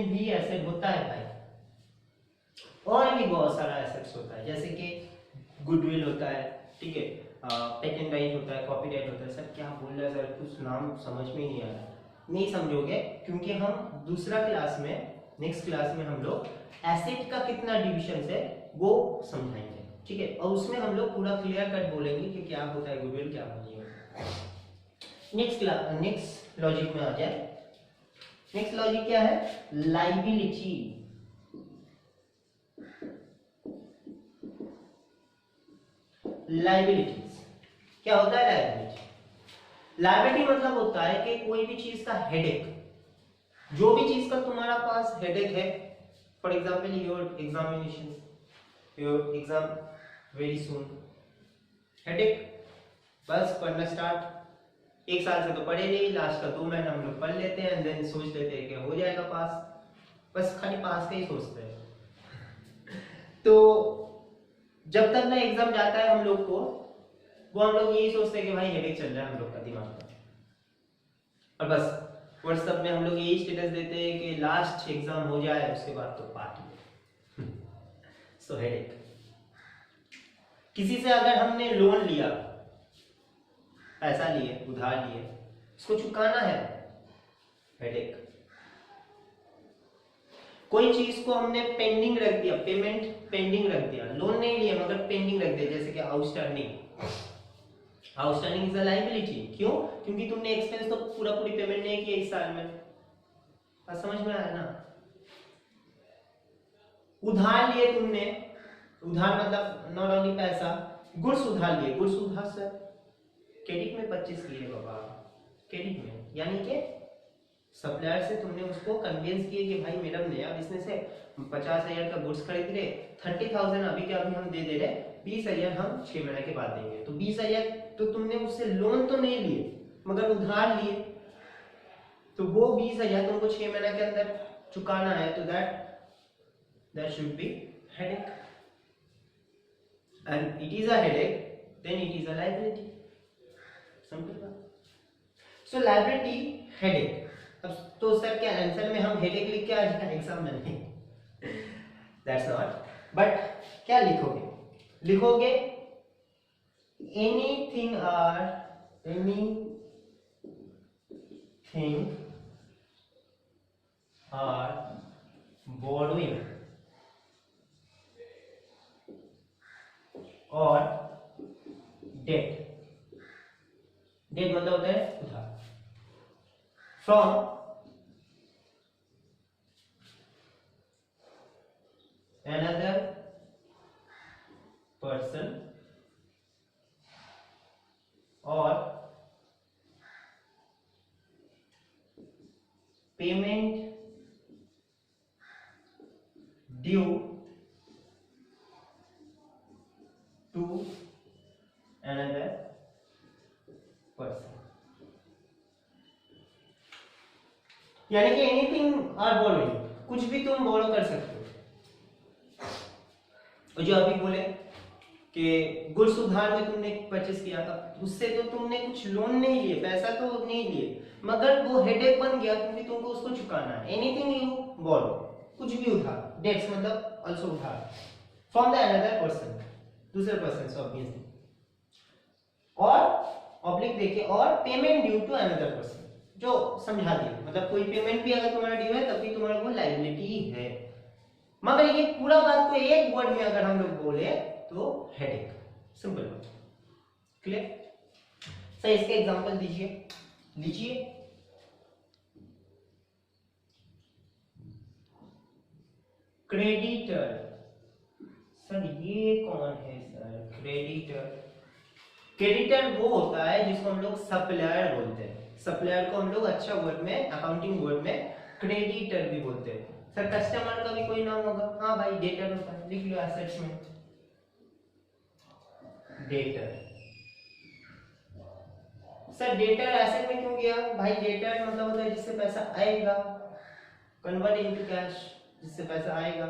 भी एसेट होता है भाई, और भी बहुत सारा एसेट्स होता है, जैसे कि गुडविल होता है, ठीक है, पेटेंट राइट होता है, कॉपीराइट होता है। सर क्या बोल रहा है सर, कुछ नाम समझ में ही नहीं आ रहा, नहीं समझोगे, क्योंकि हम दूसरा क्लास में, नेक्स्ट क्लास में हम लोग एसेट का कितना डिविजन है वो समझाएंगे, ठीक है, और उसमें हम लोग पूरा क्लियर कट बोलेंगे कि क्या होता है गुडविल, क्या नहीं होता है। नेक्स्ट लॉजिक में आ जाए, नेक्स्ट लॉजिक क्या है? लाइबिलिटी। लाइबिलिटीज क्या होता है? लायबिलिटी मतलब होता है कि कोई भी चीज का हेडेक, जो भी चीज का तुम्हारा पास हेडेक है, for example your examination, your exam very soon, headache, बस पढ़ना स्टार्ट, 1 साल से तो पढ़े नहीं, लास्ट का 2 महीना हम लोग पढ़ लेते हैं, देन सोच लेते हैं कि हो जाएगा पास, बस खाली पास का ही सोचते हैं। तो जब तक ना एग्जाम जाता है हम लोग को, वो हम लोग यही सोचते हैं कि भाई हेडेक चल रहा है हम लोग का दिमाग में, और बस व्हाट्सएप में हम लोग यही स्टेटस देते हैं कि लास्ट एग्जाम हो जाए उसके बाद तो पार्टी। सो हेडेक। किसी से अगर हमने लोन लिया, पैसा लिए, उधार लिए, उसको चुकाना है, हेडेक। कोई चीज को हमने पेंडिंग रख दिया, पेमेंट पेंडिंग रख दिया, लोन नहीं लिया मगर पेंडिंग रख दिया, जैसे कि outstanding, outstanding is a liability. क्यों? क्योंकि तुमने एक्सपेंस तो पूरा पूरी पेमेंट नहीं किया इस साल में। बात समझ में आया ना? उधार लिए तुमने, उधार मतलब नॉट ओनली पैसा, गुड्स उधार लिए, गुड्स उधार सर क्रेडिट में परचेस किए बाबा, क्रेडिट में, यानी कि सप्लायर से तुमने उसको कन्विंस किए कि भाई मेरा नया बिजनेस है, 50,000 का गुड्स खरीद रहे, 30,000 अभी के अभी हम दे दे रहे, 20,000 हम 6 महीने के बाद देंगे। तो 20,000 तो तुमने उससे लोन तो नहीं लिए मगर उधार लिए, तो वो 20,000 तुमको 6 महीने के अंदर चुकाना है। तो that should be headache, and it is a headache then it is a liability. समझ लो। सो लायबिलिटी हेडेक। अब तो सर क्या आंसर में हम हेडेक लिख के आ जाए एग्जाम में? नहीं, दैट्स नॉट, बट क्या लिखोगे? लिखोगे एनीथिंग आर बोरोइंग और डेट। डेट मतलब होता है उधार। From another person or payment due to another person, यानी कि एनीथिंग आर बोरोइंग, कुछ भी तुम बोरो कर सकते हो। और जो अभी बोले कि गुड्स उधार में तुमने परचेस किया था, उससे तो तुमने कुछ लोन नहीं लिए, पैसा तो नहीं लिए, मगर वो हेडेक बन गया क्योंकि तुमको उसको चुकाना है। एनीथिंग यू बोरो, कुछ भी उधार, डेट्स मतलब आल्सो उधार, फ्रॉम द अनदर पर्सन, दूसरे पर्सन से ऑब्वियसली, और ऑब्लिक देखिए, और payment due to another person, जो समझा दिए, मतलब कोई पेमेंट भी अगर तुम्हारा ड्यू है तब भी तुम्हारा वो लायबिलिटी है। मगर ये पूरा बात को एक वर्ड में अगर हम लोग बोले तो हेडेक, सिंपल बात, क्लियर? सर इसके एग्जांपल दीजिए, लीजिए। क्रेडिटर, सर ये कौन है सर? क्रेडिटर, क्रेडिटर वो होता है जिसको हम लोग सप्लायर बोलते हैं। सप्लायर को हम लोग अच्छा वर्ड में, अकाउंटिंग वर्ड में क्रेडिटर भी बोलते हैं। सर कस्टमर का भी कोई नाम होगा? हाँ भाई डेटर होता है, लिख लो एसेट्स में, डेटर। सर डेटर एसेट में क्यों गया भाई? डेटर मतलब होता है जिससे पैसा आएगा, कन्वर्ट इनटू कैश, जिससे पैसा आएगा,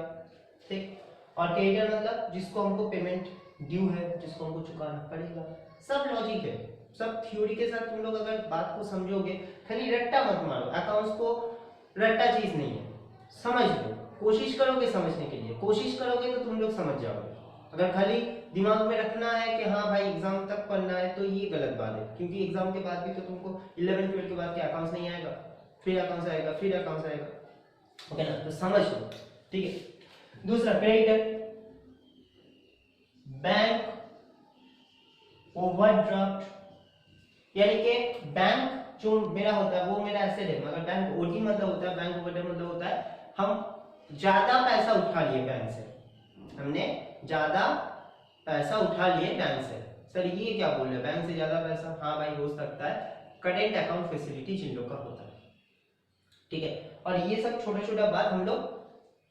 ठीक। और क्रेडिटर मतलब जिसको हमको पेमेंट ड्यू है, जिसको हमको चुकाना पड़ेगा। सब लॉजिक है, सब थ्योरी के साथ तुम लोग अगर बात को समझोगे, खाली रट्टा मत मारो। अकाउंट्स को रट्टा चीज नहीं है, समझ लो, कोशिश करोगे समझने के लिए, कोशिश करोगे तो तुम लोग समझ जाओगे। अगर खाली दिमाग में रखना है कि हाँ भाई एग्जाम तक पढ़ना है, तो ये गलत बात है, क्योंकि एग्जाम के बाद भी तो तुमको 11 12 के बाद के अकाउंट्स नहीं आएगा, फिर अकाउंट्स आएगा, फिर अकाउंट्स आएगा, ओके ना? तो समझ लो, ठीक है। दूसरा क्रेडिटर, बैंक ओवरड्राफ्ट, यानी कि बैंक जो मेरा होता है वो मेरा एसेट है, मगर बैंक ओडी मतलब होता है, बैंक ओवरड्राफ्ट मतलब होता है हम ज्यादा पैसा उठा लिए बैंक से, हमने ज्यादा पैसा उठा लिए बैंक से। सर ये क्या बोल रहे हैं, बैंक से ज्यादा पैसा? हाँ भाई हो सकता है, करेंट अकाउंट फैसिलिटी जिन लोग का होता है, ठीक है। और ये सब छोटा छोटा बात हम लोग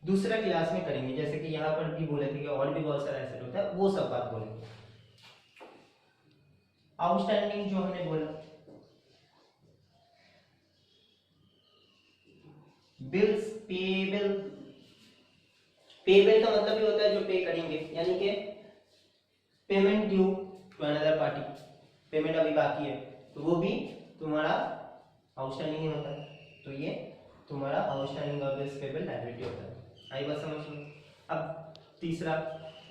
दूसरा क्लास में करेंगे, जैसे कि यहाँ पर भी बोले थे कि और भी बहुत सारा एसेट होता है, वो सब बात बोलेंगे। आउटस्टैंडिंग जो हमने बोला, बिल्स पेबल, पेबल का मतलब ये होता है जो पे करेंगे, यानी कि payment due to another party, payment अभी बाकी है, तो वो भी तुम्हारा आउटस्टैंडिंग ही होता है, तो ये तुम्हारा आउटस्टैंडिंग और बिल्स पेबल लायबिलिटी होता है। आई बात समझ लो। अब तीसरा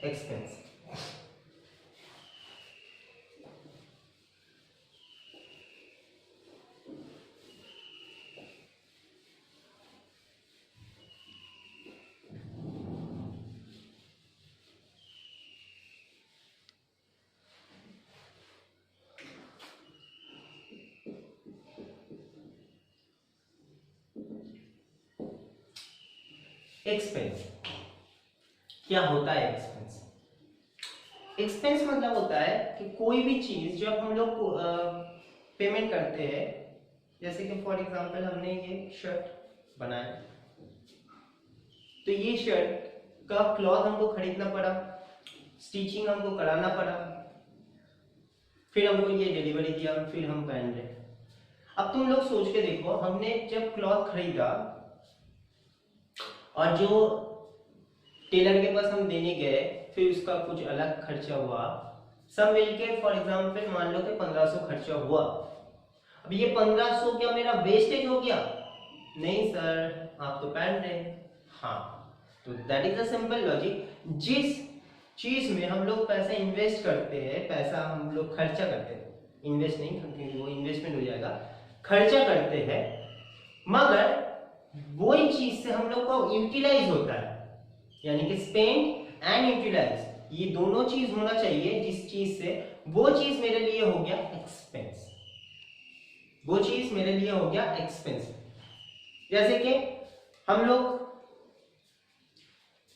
एक्सपेंस, एक्सपेंस क्या होता है? एक्सपेंस एक्सपेंस मतलब होता है कि कोई भी चीज जब हम लोग पेमेंट करते हैं, जैसे कि फॉर एग्जांपल हमने ये शर्ट बनाया, तो ये शर्ट का क्लॉथ हमको खरीदना पड़ा, स्टिचिंग हमको कराना पड़ा, फिर हमको ये डिलीवरी दिया, फिर हम पहन रहे। अब तुम लोग सोच के देखो, हमने जब क्लॉथ खरीदा और जो टेलर के पास हम देने गए, फिर उसका कुछ अलग खर्चा हुआ, सब मिलके फॉर एग्जांपल मान लो कि 1500 खर्चा हुआ। अब ये 1500 क्या मेरा वेस्टेज हो गया? नहीं सर, आप तो पहन रहे हैं। हाँ, तो that is a simple logic. जिस चीज में हम लोग पैसा इन्वेस्ट करते हैं, पैसा हम लोग खर्चा करते हैं, इन्वेस्ट नहीं करते, वो इन्वेस्टमेंट हो जाएगा, खर्चा करते हैं, मगर वही चीज से हम लोग को यूटिलाइज होता है, यानी कि स्पेंड एंड यूटिलाइज, ये दोनों चीज होना चाहिए। जिस चीज से, वो चीज मेरे लिए हो गया एक्सपेंस, वो चीज मेरे लिए हो गया एक्सपेंस। जैसे कि हम लोग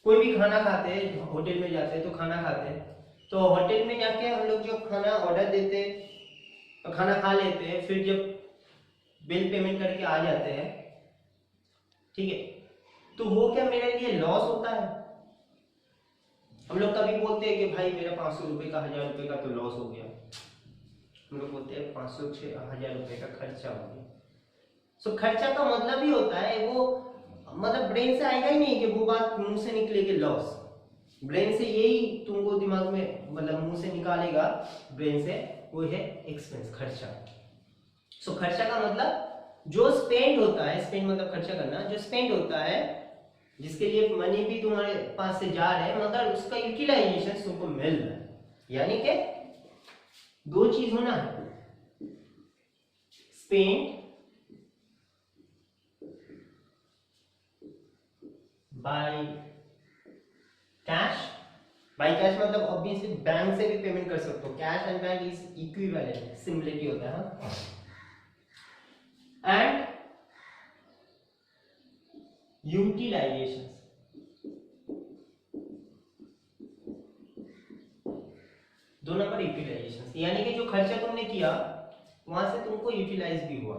कोई भी खाना खाते हैं, होटल में जाते हैं तो खाना खाते हैं, तो होटल में जाके हम लोग जो खाना ऑर्डर देते हैं तो खाना खा लेते हैं, फिर जब बिल पेमेंट करके आ जाते हैं, ठीक है, तो वो क्या मेरे लिए लॉस होता है? हम लोग कभी बोलते हैं कि भाई मेरा 500 रुपए का 1000 रुपए का तो लॉस हो गया, हम लोग बोलते हैं 500 1000 रुपए का खर्चा हो गया। सो खर्चा का मतलब ही होता है, वो मतलब ब्रेन से आएगा ही नहीं कि वो बात मुंह से निकलेगी लॉस, ब्रेन से यही तुमको दिमाग में मतलब मुंह से निकालेगा ब्रेन से, वो है एक्सपेंस, खर्चा। सो खर्चा का मतलब जो स्पेंड होता है, स्पेंड मतलब खर्चा करना, जो स्पेंड होता है, जिसके लिए मनी भी तुम्हारे पास से जा रहे हैं, मगर उसका यूटिलाइजेशन तुमको मिल रहा है, यानी कि दो चीज होना है, spend by cash. By cash मतलब ऑब्वियसली बैंक से भी पेमेंट कर सकते हो, cash and bank is equivalent, similarity होता है। एंड यूटिलाइजेशन, दोनों पर यूटिलाइजेशन, यानी कि जो खर्चा तुमने किया वहां से तुमको यूटिलाइज भी हुआ।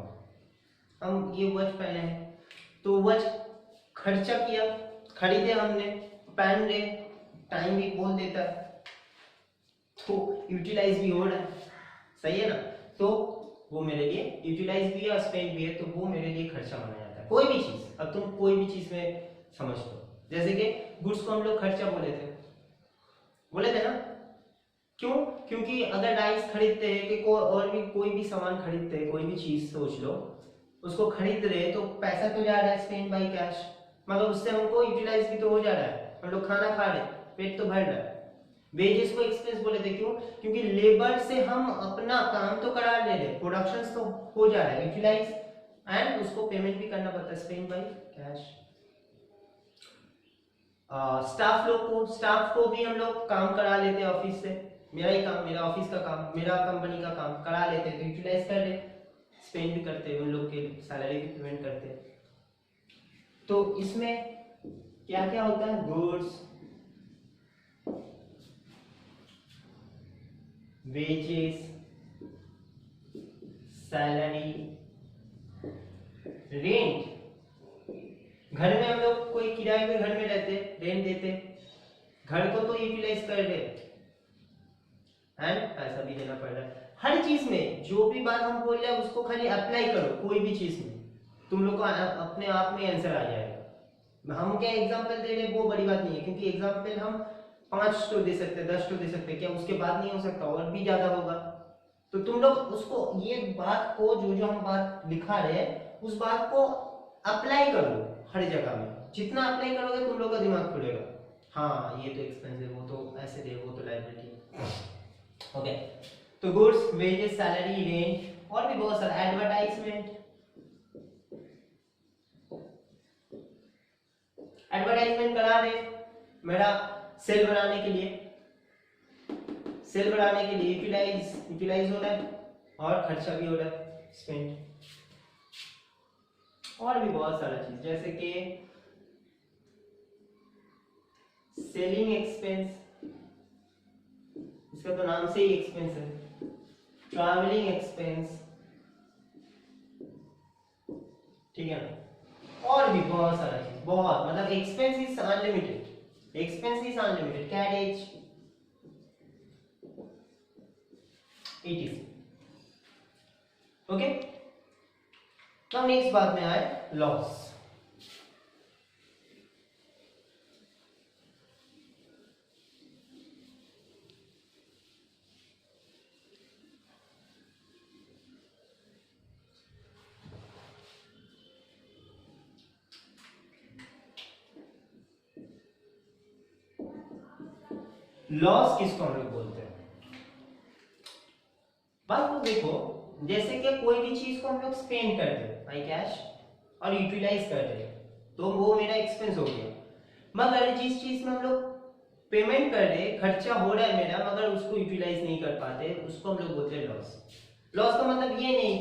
हम ये वॉच पहने हैं, तो वॉच खर्चा किया, खरीदे हमने, पहन रहे, टाइम भी बोल देता है, तो यूटिलाइज भी हो रहा है, सही है ना? तो वो मेरे लिए यूटिलाइज भी है, स्पेंड भी है, तो वो मेरे लिए खर्चा माना जाता है। कोई भी चीज, अब तुम कोई भी चीज में समझ लो, जैसे कि गुड्स को हम लोग खर्चा बोले थे ना? क्यों? क्योंकि अगर राइस खरीदते हैं कि और भी कोई भी सामान खरीदते हैं, कोई भी चीज सोच लो, उसको खरीद रहे तो पैसा तो जा रहा है स्पेंड बाय कैश, मगर उससे हमको यूटिलाइज भी तो हो जा रहा है, हम लोग खाना खा रहे, पेट तो भर रहा है। वेजेस को एक्सपेंस बोले थे, क्यों? क्योंकि लेबर से हम अपना काम तो करा ले रहे, प्रोडक्शन तो हो जा रहा है यूटिलाइज, एंड उसको पेमेंट भी करना पड़ता है स्पेंड बाय कैश। स्टाफ को भी हम लोग काम करा लेते हैं ऑफिस से, मेरा ही काम, मेरा ऑफिस का काम, मेरा कंपनी का काम करा लेते हैं, तो यूटिलाइज कर ले, स्पेंड भी करते हैं, उन लोग के सैलरी भी पेमेंट करते हैं। तो इसमें क्या क्या होता है? Goods, wages, salary, rent. घर में हम लोग कोई किराए के घर में रहते, रेंट देते, घर को तो यूटिलाइज कर रहे एंड पैसा भी देना पड़ रहा है। हर चीज में जो भी बात हम बोल रहे हैं उसको खाली अप्लाई करो, कोई भी चीज में तुम लोग को अपने आप में आंसर आ जाएगा। हम क्या एग्जांपल दे रहे वो बड़ी बात नहीं है, क्योंकि एग्जांपल हम 5 तो दे सकते, 10 तो दे सकते, क्या उसके बाद नहीं हो सकता, और भी ज्यादा होगा। तो तुम लोग उसको, ये बात को, जो हम बात लिखा रहे उस बात को अप्लाई करो हर जगह में, जितना अप्लाई करोगे तुम लोग का दिमाग खुलेगा। हाँ, ये तो एक्सपेंस है, वो तो ऐसे दे, वो तो लाइबिलिटी। ओके, तो गुड्स, वेजेस, सैलरी, रेंट, और भी बहुत सारा, एडवर्टाइजमेंट। एडवर्टाइजमेंट करा रहे मेरा सेल बनाने के लिए, सेल बढ़ाने के लिए यूटिलाइज हो रहा है, और खर्चा भी हो रहा है स्पेंड। और भी बहुत सारा चीज, जैसे कि सेलिंग एक्सपेंस, इसका तो नाम से ही एक्सपेंस है। ट्रैवलिंग एक्सपेंस, ठीक है ना, और भी बहुत सारा चीज, बहुत मतलब expense is unlimited, expense is unlimited, carriage etc। Okay, तो नेक्स्ट बात में आए लॉस। लॉस किसको हम लोग बोलते हैं? बात को देखो, जैसे कि कोई भी चीज को हम लोग स्पेंड कर दे बाई कैश और यूटिलाइज कर दे, तो वो मेरा एक्सपेंस हो गया। मगर जिस चीज में हम लोग पेमेंट कर रहे, खर्चा हो रहा है मेरा, मगर उसको यूटिलाइज नहीं कर पाते, उसको हम लोग बोलते हैं लॉस। लॉस का मतलब ये नहीं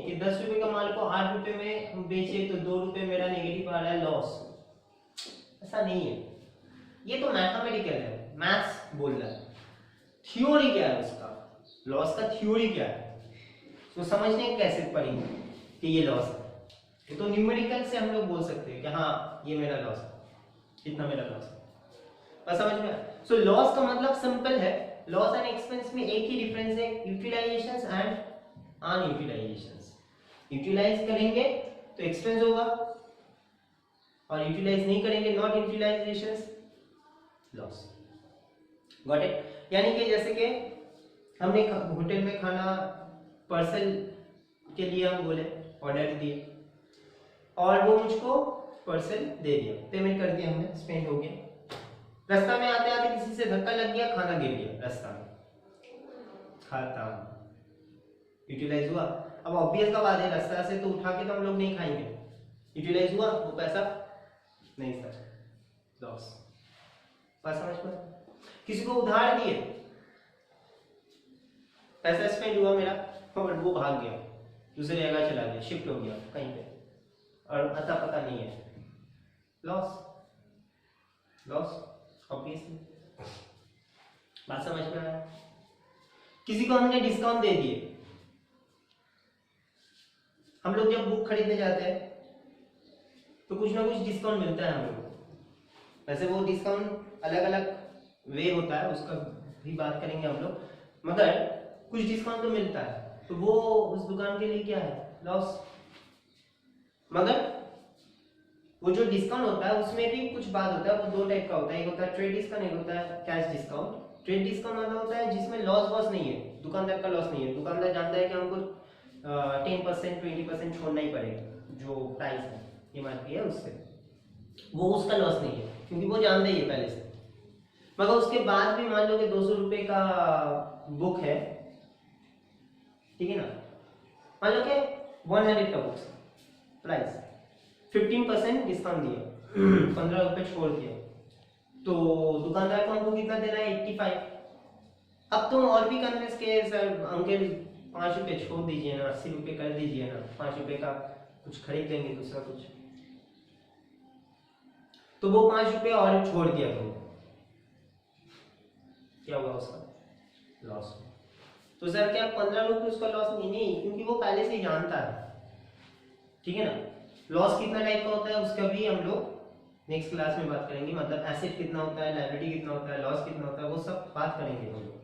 कि 10 रुपए का माल को 8 रुपए में हम बेचे तो 2 रुपए मेरा नेगेटिव आ रहा है, लॉस। ऐसा नहीं है, ये तो मैथमेटिकल है, मैथ्स बोल रहा है। थ्योरी क्या है उसका, लॉस का थ्योरी क्या है, तो समझने कैसे पड़ेंगे कि ये लॉस है। तो न्यूमेरिकल से हम लोग बोल सकते हैं कि हाँ ये मेरा लॉस है, इतना मेरा लॉस है, बस समझ में। सो लॉस का मतलब सिंपल है, लॉस एंड एक्सपेंस में एक ही डिफरेंस है, यूटिलाइजेशंस एंड अनयूटिलाइजेशंस। यूटिलाइज करेंगे तो एक्सपेंस होगा, और यूटिलाइज नहीं करेंगे, not utilisations, loss. Got it? यानी कि जैसे कि हमने होटल में खाना पार्सल के लिए हम बोले, ऑर्डर दिए, और वो मुझको पार्सल दे दिया, पेमेंट कर दिया हमने, स्पेंड हो गया। रास्ता में आते आते किसी से धक्का लग गया, खाना गिर गया रास्ता में, खाता यूटिलाइज हुआ। अब ऑब्वियस का बात है, रास्ता से तो उठा के तो हम लोग नहीं खाएंगे, यूटिलाइज हुआ वो पैसा नहीं सर, लॉस। बात समझ में? किसी को उधार दिए, पैसा स्पेंड हुआ मेरा, और वो भाग गया, दूसरी जगह चला गया, शिफ्ट हो गया कहीं पे, और अता पता नहीं है, लॉस। Loss obviously. बात समझ में आया? किसी को हमने डिस्काउंट दे दिए, हम लोग जब बुक खरीदने जाते हैं तो कुछ ना कुछ डिस्काउंट मिलता है हम लोग को। वैसे वो डिस्काउंट अलग अलग वे होता है, उसका भी बात करेंगे हम लोग, मगर कुछ डिस्काउंट तो मिलता है, तो वो उस दुकान के लिए क्या है, लॉस। मगर वो जो डिस्काउंट होता है उसमें भी कुछ बात होता है, वो दो टाइप का होता है, एक होता है ट्रेड डिस्काउंट, एक होता है कैश डिस्काउंट। ट्रेड डिस्काउंट मतलब होता है जिसमें लॉस वॉस नहीं है, दुकानदार का लॉस नहीं है, दुकानदार जानता है कि हमको 10% 20% छोड़ना ही पड़ेगा, जो प्राइस है एमआरपी है उससे, वो उसका लॉस नहीं है, क्योंकि वो जानता ही है पहले से। मगर उसके बाद भी मान लो कि 200 रुपए का बुक है, ठीक है ना, मान लो कि 100 का बुक प्राइस, 15% डिस्काउंट दिया, 15 रुपए छोड़ दिया, तो दुकानदार को हमको कितना देना है, 85। अब तुम और भी कन्विंस के सर अंकल 5 रुपए छोड़ दीजिए ना, 80 रुपए कर दीजिए ना, 5 रुपए का कुछ खरीद लेंगे दूसरा कुछ, तो वो 5 रुपए और छोड़ दिया तुम, क्या हुआ उसका लॉस। तो सर क्या 15 रुपए उसका लॉस नहीं? नहीं, क्योंकि वो पहले से ही जानता है, ठीक है ना। लॉस कितना टाइप का होता है उसका भी हम लोग नेक्स्ट क्लास में बात करेंगे, मतलब एसेट कितना होता है, लायबिलिटी कितना होता है, लॉस कितना होता है, वो सब बात करेंगे हम लोग।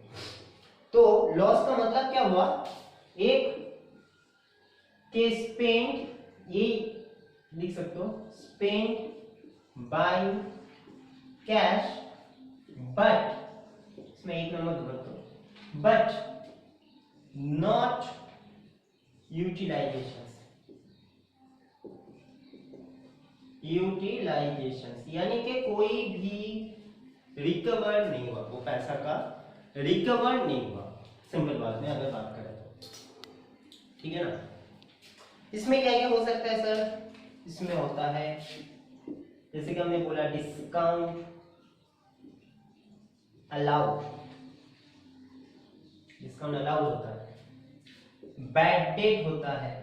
तो लॉस का मतलब क्या हुआ, एक के स्पेंड, ये लिख सकते हो, स्पेंड बाय कैश, बट इसमें एक नंबर ध्यान दो, बट नॉट यूटिलाइजेशंस। यूटिलाइजेशंस यानी कि कोई भी रिकवर नहीं हुआ, वो पैसा का रिकवर नहीं हुआ, सिंपल बात में अगर बात करें तो, ठीक है ना। इसमें क्या क्या हो सकता है सर, इसमें होता है जैसे कि हमने बोला डिस्काउंट अलाउड, डिस्काउंट अलाउड होता है, बैड डेट होता है।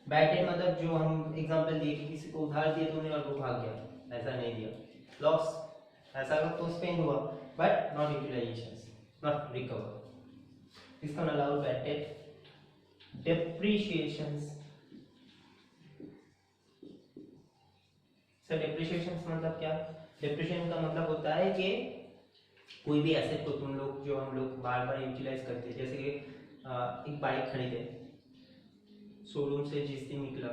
बैड डेट मतलब जो हम एग्जांपल दिए कि किसी को उधार दिए तुमने और वो भाग गया, ऐसा नहीं दिया, लॉस ऐसा अगर तो स्पेंड हुआ but not utilisation, not recover. इसका allowed bad debt, depreciations. Sir depreciations मतलब क्या? डेप्रिशिएशन का मतलब होता है कि कोई भी एसेट को तुम लोग, जो हम लोग बार बार यूटिलाइज करते हैं, जैसे कि एक बाइक खरीदे शोरूम से, जिस दिन निकला,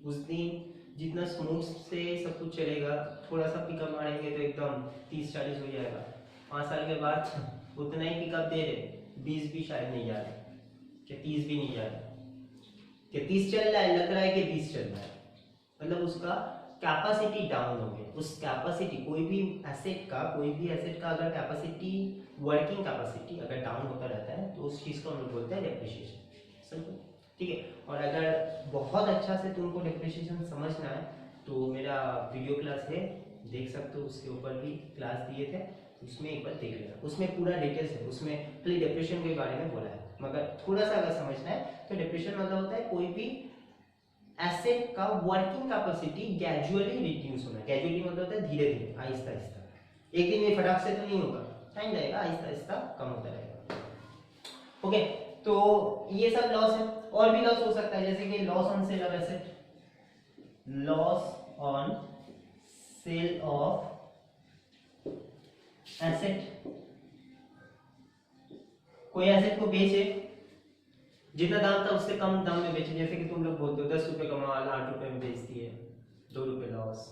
उस दिन जितना स्मूथ से सब कुछ चलेगा, थोड़ा सा पिकअप मारेंगे तो एकदम 30-40 हो जाएगा। 5 साल के बाद उतना ही पिकअप दे रहे, 20 भी शायद नहीं जा रहे, क्या 30 भी नहीं जा रहे, क्या 30 चल रहा है, लग रहा है कि 20 चल रहा है, मतलब उसका कैपेसिटी डाउन हो गया। उस कैपेसिटी, कोई भी एसेट का अगर कैपेसिटी, वर्किंग कैपेसिटी अगर डाउन होता रहता है तो उस चीज़ को हम लोग बोलते हैं डेप्रिशिएशन। समझो, ठीक है। और अगर बहुत अच्छा से तुमको डेप्रिशिएशन समझना है तो मेरा वीडियो क्लास है, देख सकते हो, उसके ऊपर भी क्लास दिए थे, उसमें एक बार देख लेना, उसमें पूरा डिटेल्स है, उसमें खाली डेप्रिशिएशन के बारे में बोला है। मगर थोड़ा सा अगर समझना है तो डेप्रिशिएशन मतलब होता है कोई भी एसेट का वर्किंग कैपेसिटी ग्रेजुअली रिड्यूस होना। ग्रेजुअली मतलब होता है धीरे धीरे, आहिस्ता आहिस्ता, एक दिन में फटाक से तो नहीं होगा, टाइम लगेगा, आहिस्ता आहिस्ता कम होता रहेगा। ओके, तो ये सब लॉस है। और भी लॉस हो सकता है, जैसे कि loss on sale of asset, loss on sale of asset. कोई एसेट को बेचे, जितना दाम था उससे कम दाम में बेचे, जैसे कि तुम लोग बोलते हो 10 रुपए का माल 8 रुपए में बेच दिए, 2 रुपए लॉस।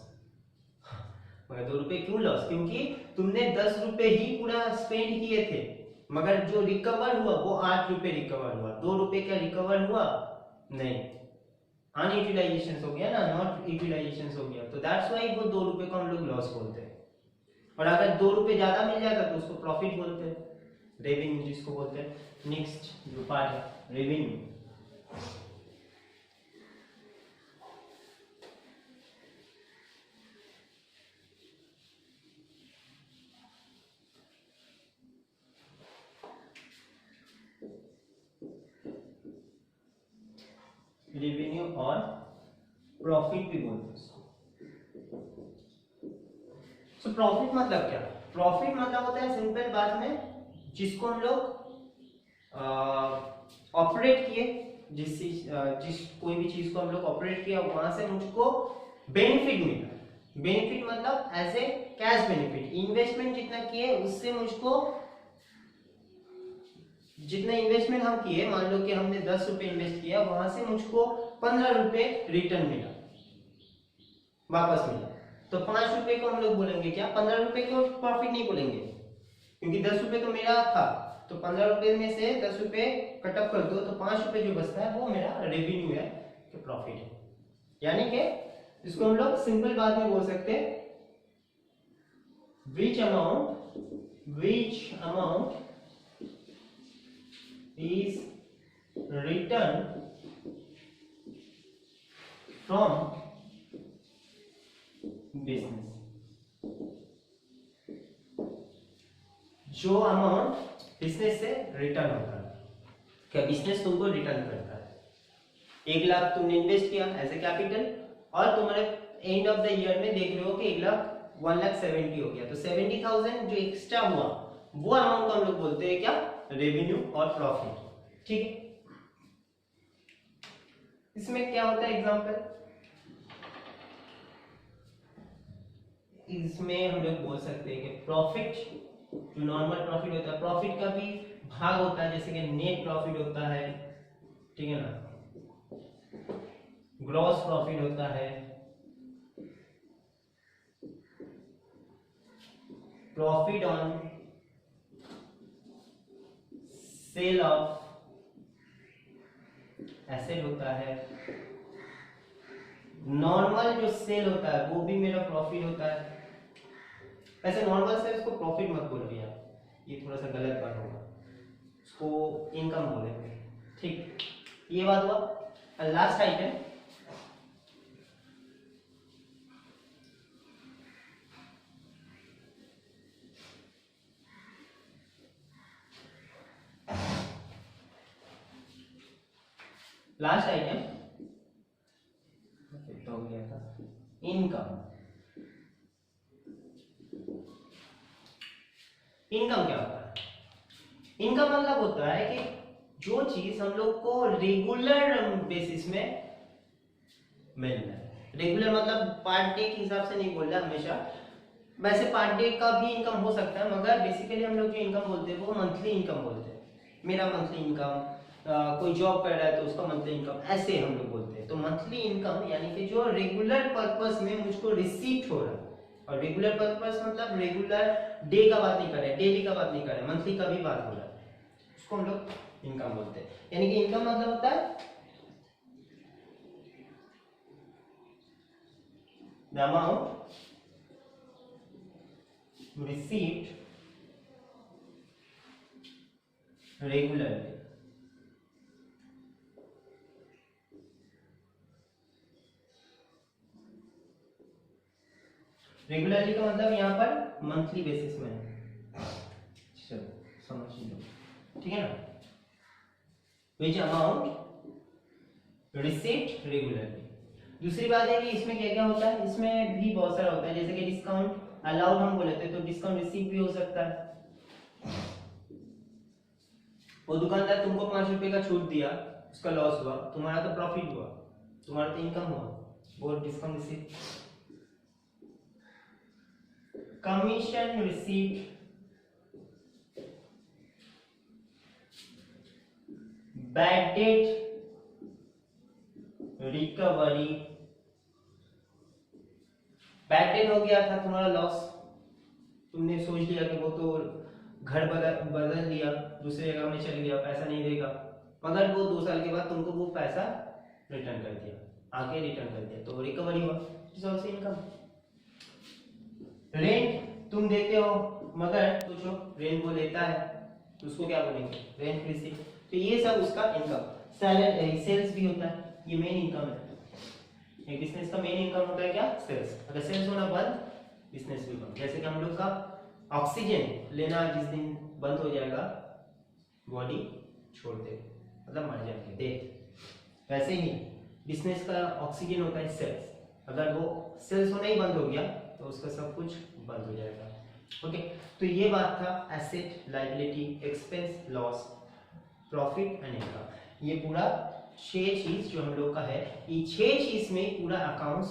मगर 2 रुपए क्यों लॉस? क्योंकि तुमने 10 रुपए ही पूरा स्पेंड किए थे, मगर जो रिकवर हुआ वो 8 रुपए रिकवर हुआ, 2 रुपए का रिकवर हुआ नहीं, अनयूटिलाइजेशन हो गया ना, नॉट यूटिलाइजेशन हो गया, तो दैट्स व्हाई वो 2 रुपए को हम लोग लॉस बोलते हैं। और अगर 2 रुपए ज्यादा मिल जाता तो उसको प्रॉफिट बोलते हैं, रेवेन्यू जिसको बोलते हैं। नेक्स्ट जो पार्ट है रेवेन्यू। रेवेन्यू और प्रॉफिट भी बोलते हैं उसको। सो प्रॉफिट मतलब क्या? प्रॉफिट मतलब होता है सिंपल बात में, जिसको हम लोग ऑपरेट किए, जिस कोई भी चीज को हम लोग ऑपरेट किया, वहां से मुझको बेनिफिट मिला। बेनिफिट मतलब as a cash benefit, investment जितना किए उससे मुझको, जितना इन्वेस्टमेंट हम किए, मान लो कि हमने 10 रुपए इन्वेस्ट किया, वहां से मुझको 15 रुपए रिटर्न मिला, वापस मिला, तो 5 रुपए को हम लोग बोलेंगे क्या? 15 रुपए को प्रॉफिट नहीं बोलेंगे, क्योंकि 10 रुपए तो मेरा था, तो 15 रुपए में से 10 रुपए कट ऑफ कर दो तो 5 रुपए जो बचता है वो मेरा रेवेन्यू है, कि प्रॉफिट है। यानी कि इसको हम लोग सिंपल बात में बोल सकते हैं, which amount is returned from business। जो अमाउंट बिजनेस से रिटर्न होता है, क्या बिजनेस तुमको रिटर्न करता है। 1 लाख तुमने इन्वेस्ट किया एज ए कैपिटल, और तुम्हारे एंड ऑफ द ईयर में देख रहे हो कि 1,70,000 हो गया, तो 70,000 जो एक्स्ट्रा हुआ वो अमाउंट को हम लोग बोलते हैं क्या? रेवेन्यू और प्रॉफिट। ठीक है, इसमें क्या होता है एग्जांपल, इसमें हम लोग बोल सकते हैं कि प्रॉफिट, जो नॉर्मल प्रॉफिट होता है, प्रॉफिट का भी भाग होता है, जैसे कि नेट प्रॉफिट होता है, ठीक है ना, ग्रॉस प्रॉफिट होता है, profit on sale of asset होता है, नॉर्मल जो सेल होता है वो भी मेरा प्रॉफिट होता है। वैसे नॉर्मल सेल्स को प्रॉफिट मत बोलो यार, ये थोड़ा सा गलत बात होगा, उसको इनकम बोलेंगे। ठीक, ये बात हुआ। लास्ट आइटम, लास्ट आइटम हो गया था इनकम। इनकम क्या होता है? इनकम मतलब होता है कि जो चीज हम लोग को रेगुलर बेसिस में मिल रहा है। रेगुलर मतलब पार्ट डे के हिसाब से नहीं बोल रहा हमेशा, वैसे पार्ट डे का भी इनकम हो सकता है, मगर बेसिकली हम लोग जो इनकम बोलते हैं वो मंथली इनकम बोलते हैं। मेरा मंथली इनकम, कोई जॉब कर रहा है तो उसका मंथली इनकम, ऐसे हम लोग बोलते हैं। तो मंथली इनकम यानी कि जो रेगुलर पर्पस में मुझको रिसीव हो रहा है, और रेगुलर पर्पस मतलब रेगुलर डे का बात नहीं कर रहे, डेली का बात नहीं कर रहे, मंथली का भी बात हो रहा है, उसको हम लोग इनकम बोलते हैं। यानी कि इनकम मतलब होता है the amount received regularly। Regularly का मतलब यहाँ पर मंथली बेसिस में, चलो समझ लो, ठीक है ना। विच अमाउंट रिसीव्ड रेगुलरली। दूसरी बात है कि इसमें क्या क्या होता है, इसमें भी बहुत सारा होता है, जैसे कि डिस्काउंट अलाउड हम बोले थे, तो डिस्काउंट रिसीव भी हो सकता है। वो दुकानदार तुमको 5 रुपए का छूट दिया, उसका लॉस हुआ, तुम्हारा तो प्रॉफिट हुआ, तुम्हारा तो इनकम हुआ, वो discount receive. Commission receive, bad debt recovery. Bad debt हो गया था तुम्हारा लॉस, तुमने सोच लिया कि वो तो घर बदल लिया, दूसरे जगह में चल गया, पैसा नहीं देगा, मगर वो 2 साल के बाद तुमको वो पैसा रिटर्न कर दिया, आके रिटर्न कर दिया, तो रिकवरी हुआ, इट्स आल्सो इनकम। रेंट तुम देते हो, मगर सोचो रेंट वो लेता है, तो उसको क्या बोलेंगे, रेंट रिसीव। तो ये सब उसका इनकम। सेल्स भी होता है, ये मेन इनकम है। एक बिजनेस का मेन इनकम होता है क्या, सेल्स। अगर सेल्स होना बंद, बिजनेस भी बंद। जैसे कि हम लोग का ऑक्सीजन लेना जिस दिन बंद हो जाएगा, बॉडी छोड़ दे, मतलब मर जाएंगे, डेथ। वैसे ही बिजनेस का ऑक्सीजन होता है सेल्स। अगर वो सेल्स होना ही बंद हो गया तो उसका सब कुछ बंद हो जाएगा। ओके, तो ये बात था asset, liability, expense, loss, profit and income. ये पूरा 6 चीज जो हम लोग का है, ये 6 चीज में पूरा अकाउंट्स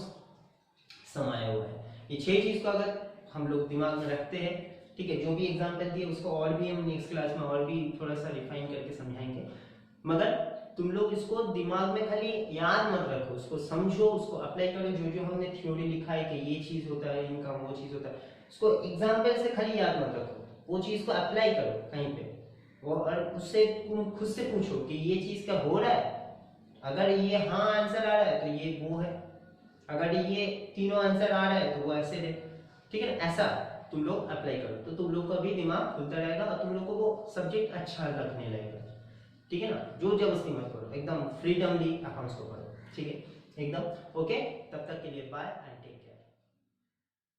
समाया हुआ है। ये 6 चीज को अगर हम लोग दिमाग में रखते हैं, ठीक है, जो भी एग्जांपल दिए उसको और भी हम नेक्स्ट क्लास में और भी थोड़ा सा रिफाइन करके समझाएंगे, मगर तुम लोग इसको दिमाग में खाली याद मत रखो, उसको समझो, उसको अप्लाई करो। जो जो हमने थ्योरी लिखा है कि ये चीज होता है इनकम, वो चीज होता है, उसको एग्जाम्पल से खाली याद मत रखो, वो चीज को अप्लाई करो कहीं पे, वो और उससे तुम खुद से पूछो कि ये चीज क्या हो रहा है। अगर ये हाँ आंसर आ रहा है तो ये वो है, अगर ये तीनों आंसर आ रहा है तो वो ऐसे है, ठीक है। ऐसा तुम लोग अप्लाई करो तो तुम लोग का भी दिमाग खुलता रहेगा और तुम लोग को वो सब्जेक्ट अच्छा लगने लगेगा, ठीक है ना। जो जबरदस्ती मत करो, एकदम फ्रीडमली अकाउंट्स को पढ़ो, ठीक है, एकदम। ओके, तब तक के लिए बाय।